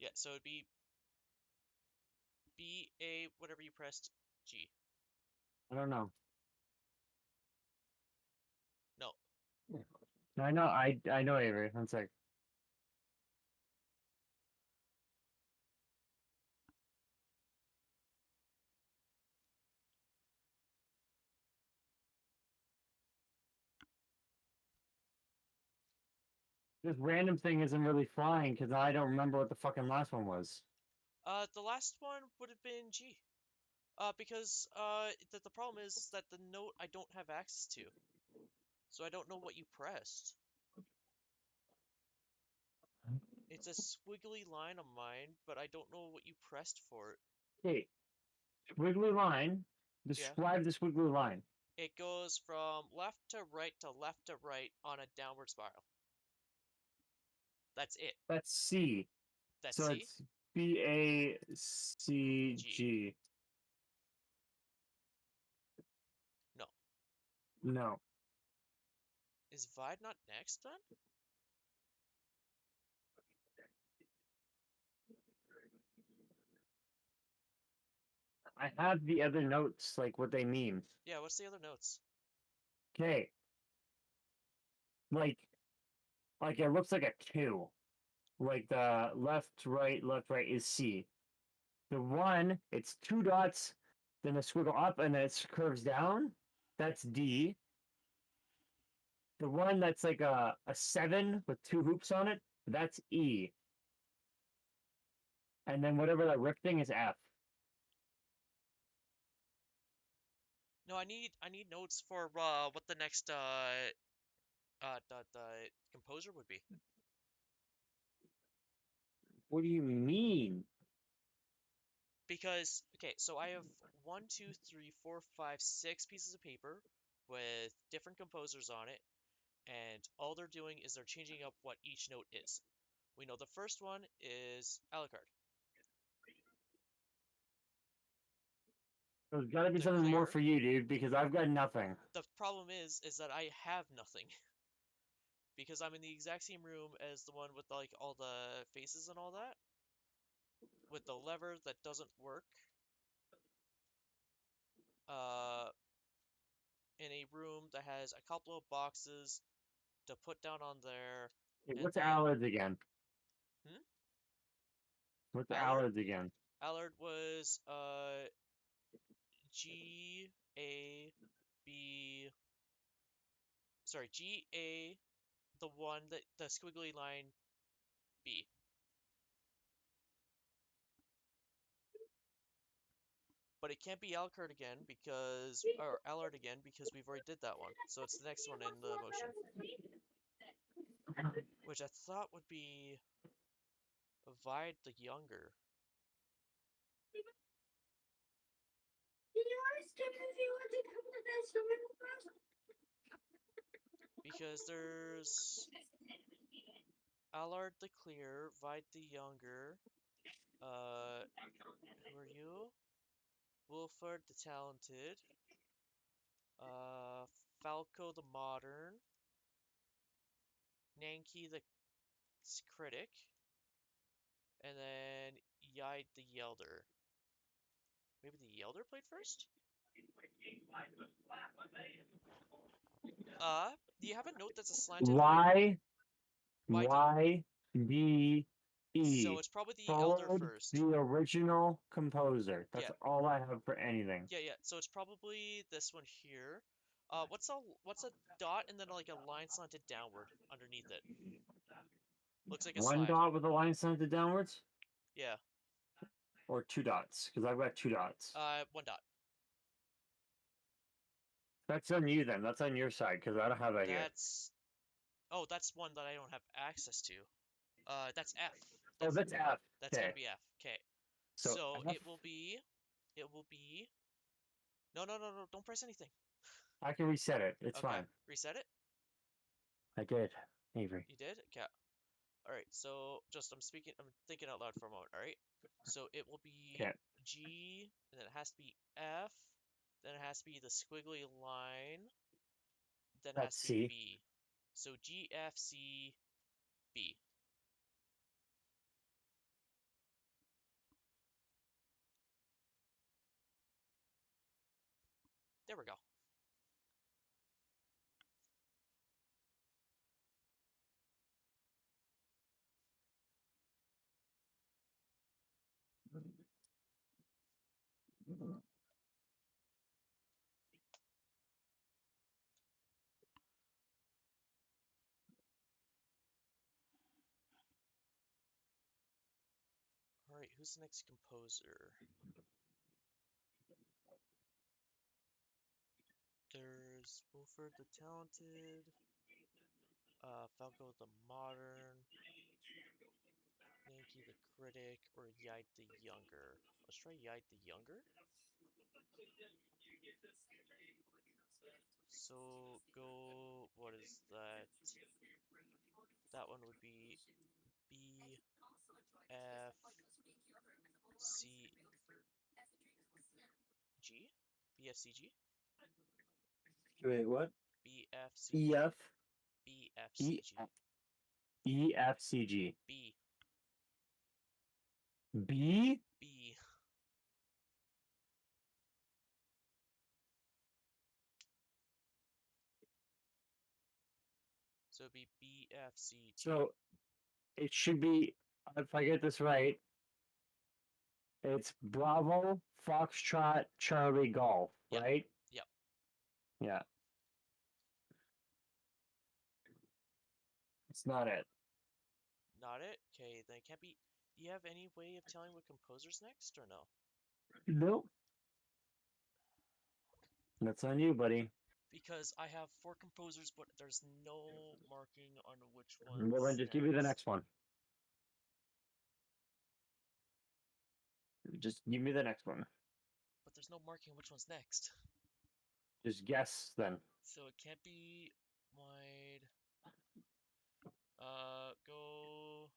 Yeah, so it'd be B, A, whatever you pressed, G. I don't know. No. I know. I know, Avery. One sec. This random thing isn't really flying because I don't remember what the fucking last one was. The last one would have been G. Because the problem is that the note I don't have access to, so I don't know what you pressed. It's a squiggly line on mine, but I don't know what you pressed for it. Hey, squiggly line. Yeah. Describe the squiggly line. It goes from left to right to left to right on a downward spiral. That's it. That's C. That's So C? it's G. BACG. No. No. Is Vide not next then? I have the other notes, like what they mean. Yeah, what's the other notes? Okay. Like, it looks like a two. Like the left, right is C. The one, it's two dots, then a squiggle up, and then it curves down. That's D. The one that's like a seven with two hoops on it, that's E. And then whatever that rip thing is F. No, I need notes for what the next the composer would be. What do you mean? Because okay, so I have one, two, three, four, five, six pieces of paper with different composers on it, and all they're doing is they're changing up what each note is. We know the first one is Alucard. There's got to be The something more clear. for you, dude, because I've got nothing. The problem is that I have nothing because I'm in the exact same room as the one with like all the faces and all that, with the lever that doesn't work. Uh, in a room that has a couple of boxes to put down on there, Hey, and what's then Allards again? hmm? What's Allard. Allards again? Allard was G A B. Sorry, G A, the one that the squiggly line B. But it can't be Alucard again because or Allard again because we've already did that one. So it's the next one in the motion, which I thought would be Vide the Younger. Because there's Allard the Clear, Vide the Younger, who are you? Wolford the Talented, uh, Falco the Modern, Nanki the Critic, and then Yide the Yelder. Maybe the Yelder played first? Do you have a note that's a slanted right? Y YD. Y D So E. it's probably the Elder Followed first. the original composer. Yeah, That's all I have for anything. yeah. So it's probably this one here. What's a dot and then like a line slanted downward underneath it? Looks like a One slide. dot with a line slanted downwards, Yeah. or two dots? Because I've got two dots. One dot. That's on you then. That's on your side because I don't have that here. That's Oh, that's one that I don't have access to. That's F. Oh, That's that's F. that's Okay. gonna be F. Okay. So So F, it will be. No. Don't press anything. I can reset it. It's Okay. fine. Reset it. I did, Avery. You did? Okay. All right. So just I'm thinking out loud for a moment. All right. So it will be Okay. G, and then it has to be F, then it has to be the squiggly line, then it has That's to be C. B. So G F C B. There we go. All right, who's the next composer? There's Wilford the Talented, Falco the Modern, Yankee the Critic, or Yide the Younger. Let's try Yide the Younger. So go, what is that? That one would be B F C G? BFCG? Wait, what? BFCG? EF E BFCG. EFCG B. B. B. So it'd be BFCG. So it should be, if I get this right, it's Bravo, Foxtrot, Charlie, Golf, Yep. right? Yep. Yeah. It's not it. Not it? Okay, then it can't be. Do you have any way of telling what composer's next, or no? Nope. That's on you, buddy. Because I have 4 composers, but there's no marking on which Well, then one's just give me the next. next one. Just give me the next one. But there's no marking which one's next. Just guess then. So it can't be wide. Go.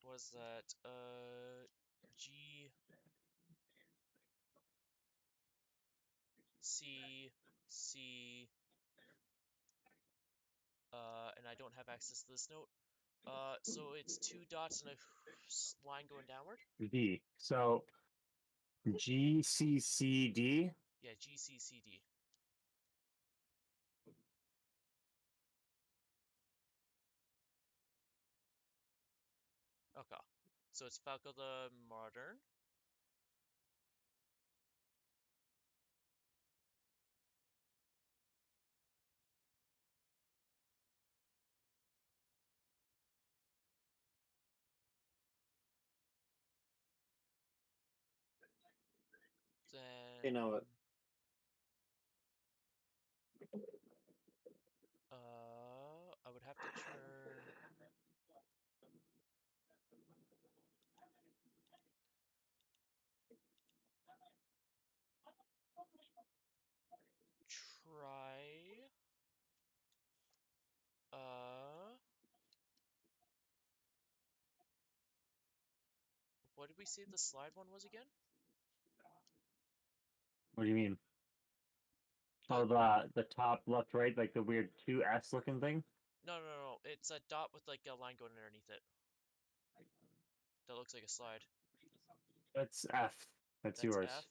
What is that? G C C. And I don't have access to this note. So it's 2 dots and a line going downward. D. So GCCD. Yeah, GCCD. Okay. So it's Falco the Modern. You know Then it. I would have to turn try what did we say the slide one was again? What do you mean? The Oh, the top left, right, like the weird 2S looking thing. no. It's a dot with like a line going underneath it. That looks like a slide. That's F. That's That's yours. F.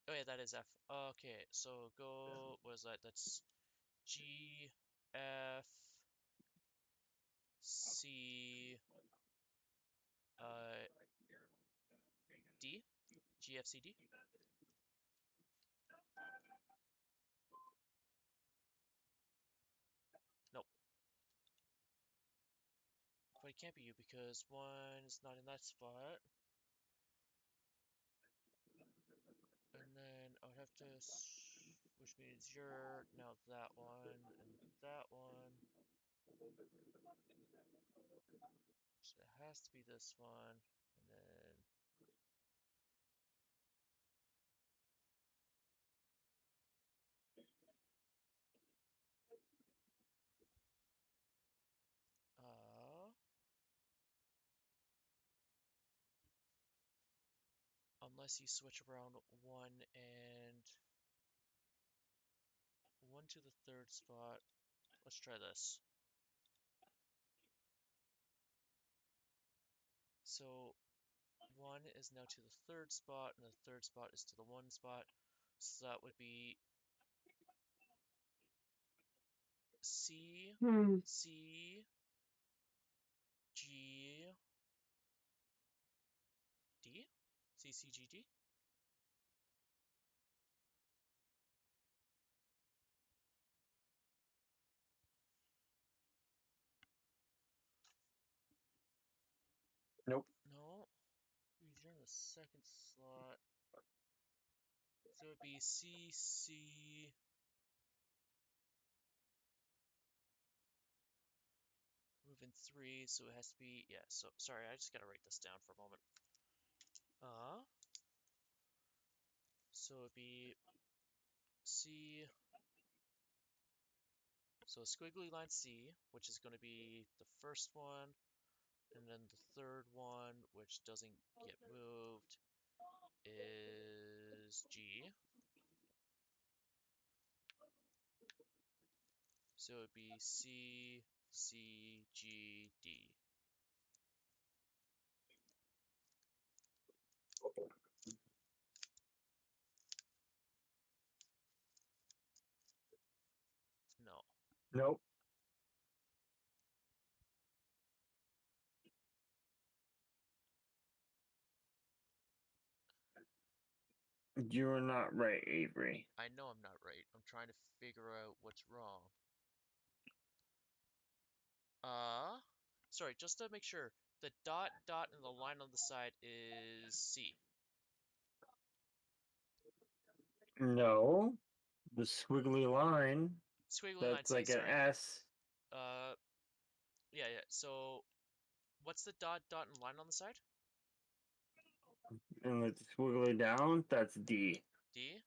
Oh yeah, that is F. Okay, so go. What is that? That's G F C uh D. GFCD. Nope. But it can't be you because one is not in that spot. And then I would have to, which means you're now that one and that one. So it has to be this one. And then unless you switch around one to the third spot. Let's try this. So 1 is now to the third spot, and the third spot is to the 1 spot. So that would be C, C, G, D? C, C, G, D? Nope. No. You're in the second slot. So it would be C, C. Moving 3, so it has to be, yeah, so, sorry, I just gotta write this down for a moment. So it'd be C, so squiggly line C, which is going to be the first one, and then the third one, which doesn't get moved, is G. So it'd be C, C, G, D. No. Nope. You're not right, Avery. I know I'm not right. I'm trying to figure out what's wrong. Sorry, just to make sure, the dot, dot, and the line on the side is C. No. The squiggly line, Squiggly line that's C, like an sorry. S. Yeah, yeah. So, what's the dot, dot, and line on the side? And the squiggly down, that's D. D?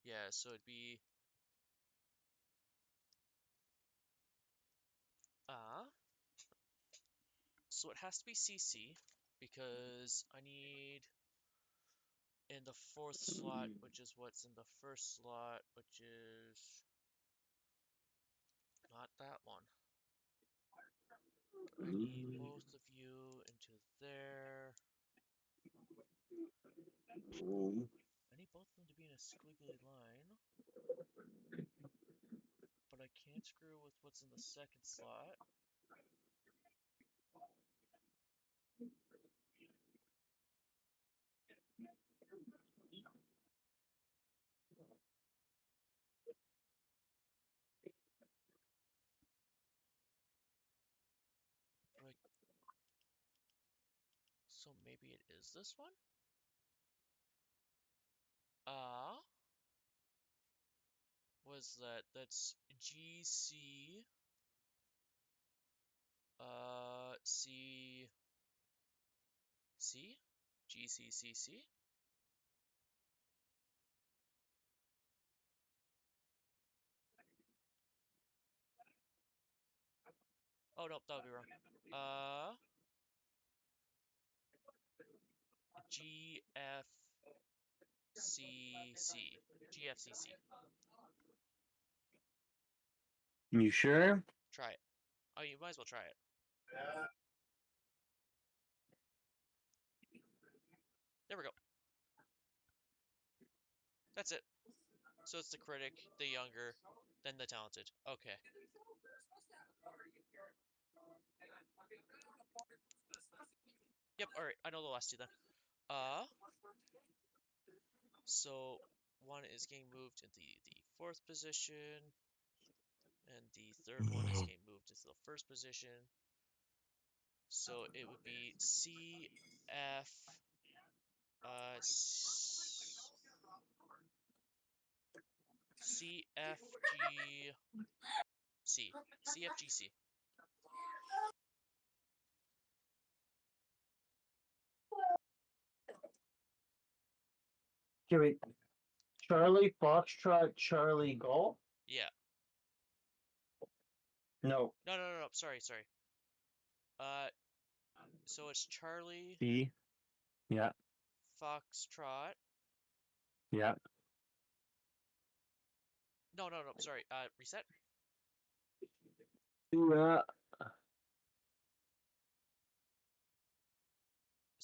Yeah, so it'd be uh so it has to be CC because I need in the fourth slot, which is what's in the first slot, which is not that one. I need both of you into there. I need both of them to be in a squiggly line. But I can't screw with what's in the second slot. But so maybe it is this one? Was that? That's GC, C, C? GCCC? Oh, no, that would be wrong. GFCC. GFCC. You sure? Try it. Oh, you might as well try it. There we go. That's it. So it's the critic, the younger, then the talented. Okay. Yep, alright, I know the last two then. So one is getting moved into the fourth position, and the third one is getting moved into the first position. So it would be CF, CFGC. CFGC. Okay, wait. Charlie Foxtrot Charlie Golf? Yeah. No. No. Sorry. Uh, so it's Charlie B. Yeah. Foxtrot. Yeah. No. Sorry. Reset.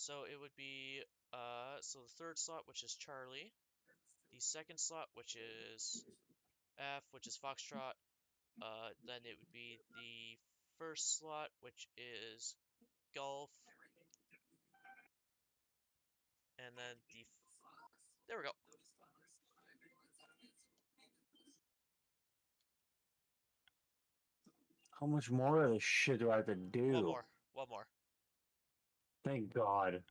So it would be so the third slot, which is Charlie, the second slot, which is F, which is Foxtrot. Then it would be the first slot, which is Golf, and then there we go. How much more of this shit do I have to One do? more, one more. Thank God.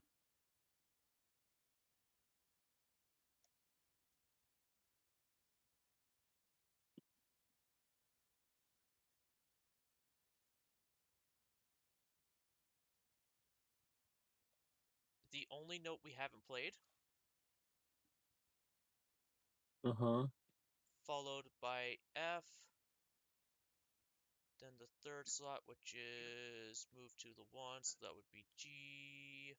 The only note we haven't played, Uh-huh. followed by F, then the third slot, which is moved to the one, so that would be G,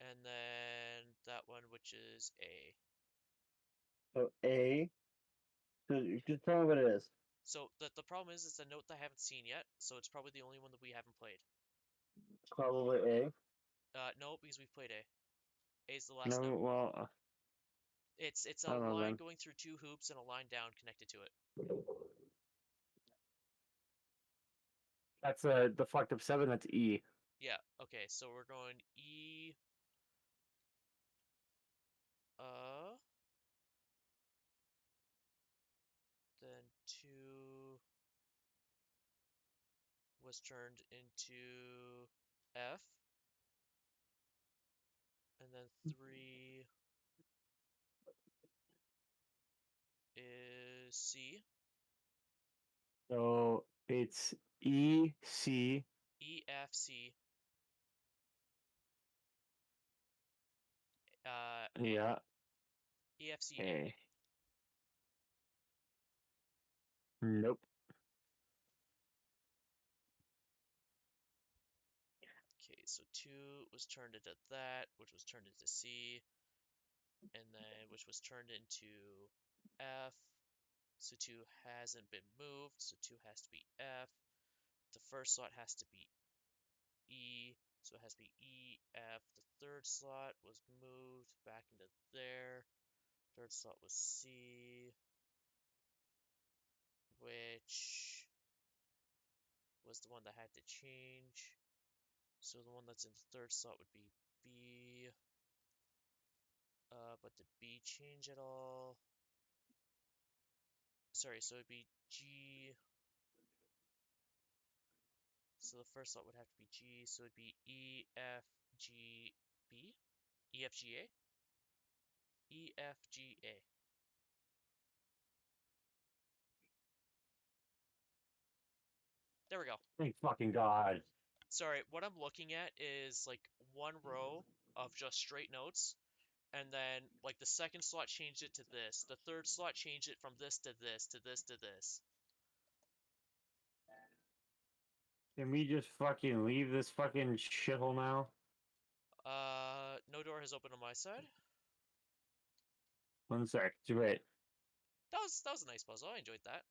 and then that one, which is A. So A. So just tell me what it is. So the problem is it's a note that I haven't seen yet, so it's probably the only one that we haven't played. Probably A. No, because we've played A. A's the last No, note. well, It's I a don't know line then. going through two hoops and a line down connected to it. That's the fucked up 7, that's E. Yeah, okay, so we're going E, uh, then 2 was turned into F, and then 3 is C, So it's E, C, E, F, C, A. yeah, E, F, C, A. A. Nope. Okay, so 2 was turned into that, which was turned into C, and then which was turned into F. So 2 hasn't been moved, so 2 has to be F. The first slot has to be E, so it has to be E, F. The third slot was moved back into there. Third slot was C, which was the one that had to change. So the one that's in the third slot would be B. But did B change at all? Sorry, so it'd be G. So the first slot would have to be G, so it'd be E, F, G, B? E, F, G, A? E, F, G, A. There we go. Thank fucking God. Sorry, what I'm looking at is like one row of just straight notes, and then like the second slot changed it to this. The third slot changed it from this to this to this to this. Can we just fucking leave this fucking shithole now? No door has opened on my side. 1 sec. Wait. That was a nice puzzle. I enjoyed that.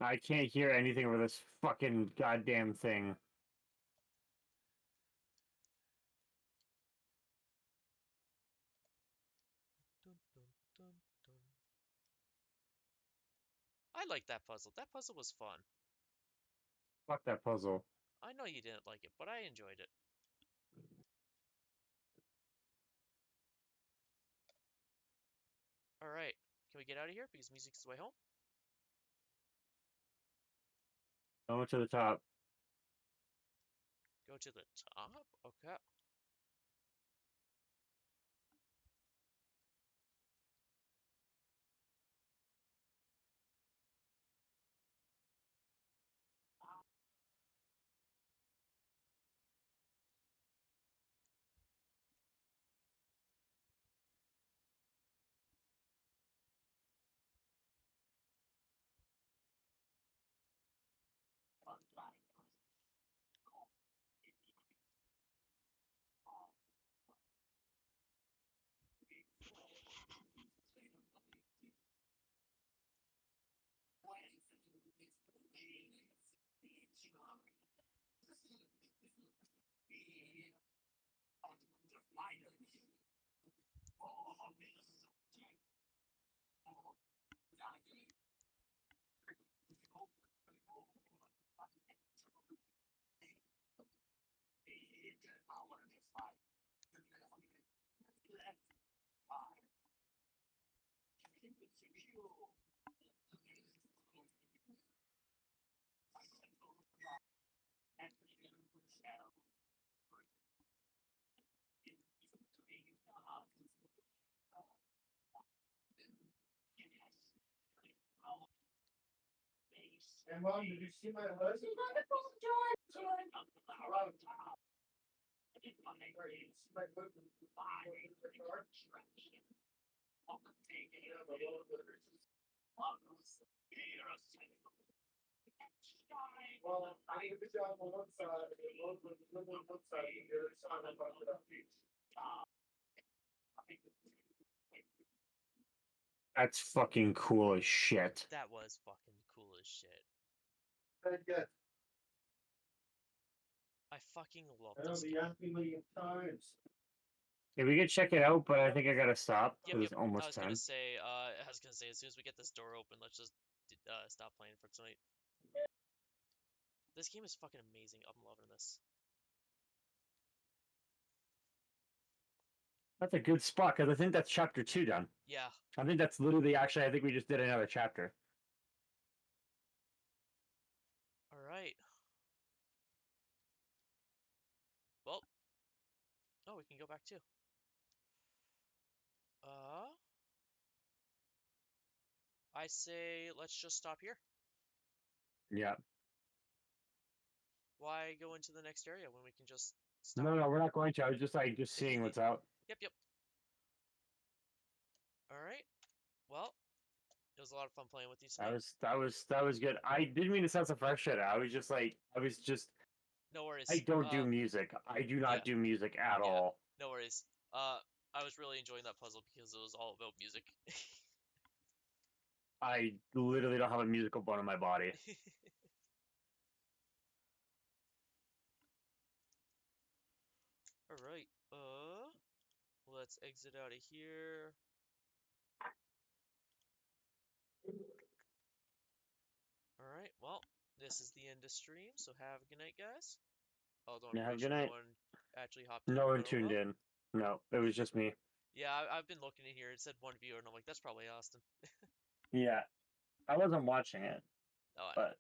I can't hear anything over this fucking goddamn thing. Dun, dun, dun, dun. I like that puzzle. That puzzle was fun. Fuck that puzzle. I know you didn't like it, but I enjoyed it. All right, can we get out of here because music's the way home? Going to the top. Go to the top. Okay. And Mom, did you see my husband? Well, I need to on one side, on one side, and the other side, I'm talking about beach. That's fucking cool as shit. That was fucking cool as shit. Yeah, I fucking love I know this they game. asked me a million times. Yeah, we could check it out, but I think I gotta stop. Yep, It yep. was I almost was gonna 10. say, as soon as we get this door open, let's just stop playing for tonight. This game is fucking amazing. I'm loving this. That's a good spot because I think that's chapter 2 done. Yeah. I think that's literally actually. I think we just did another chapter. All right. Well, oh, we can go back too. I say let's just stop here. Yeah. Why go into the next area when we can just stop? No, we're not going to. I was just just seeing what's out. Yep, yep. All right. Well, it was a lot of fun playing with you tonight. That was good. I didn't mean to sound so frustrated. I was just. No worries. I don't do music. I do not yeah. do music at all. No worries. I was really enjoying that puzzle because it was all about music. I literally don't have a musical bone in my body. All right. Let's exit out of here. All right. Well, this is the end of stream. So have a good night, guys. Although I'm Yeah, have a pretty good sure night. no one actually hopped in. No one But oh tuned well. in. No, it was just me. Yeah, I've been looking in here. It said one viewer, and I'm like, that's probably Austin. Yeah, I wasn't watching it, Oh, I know. but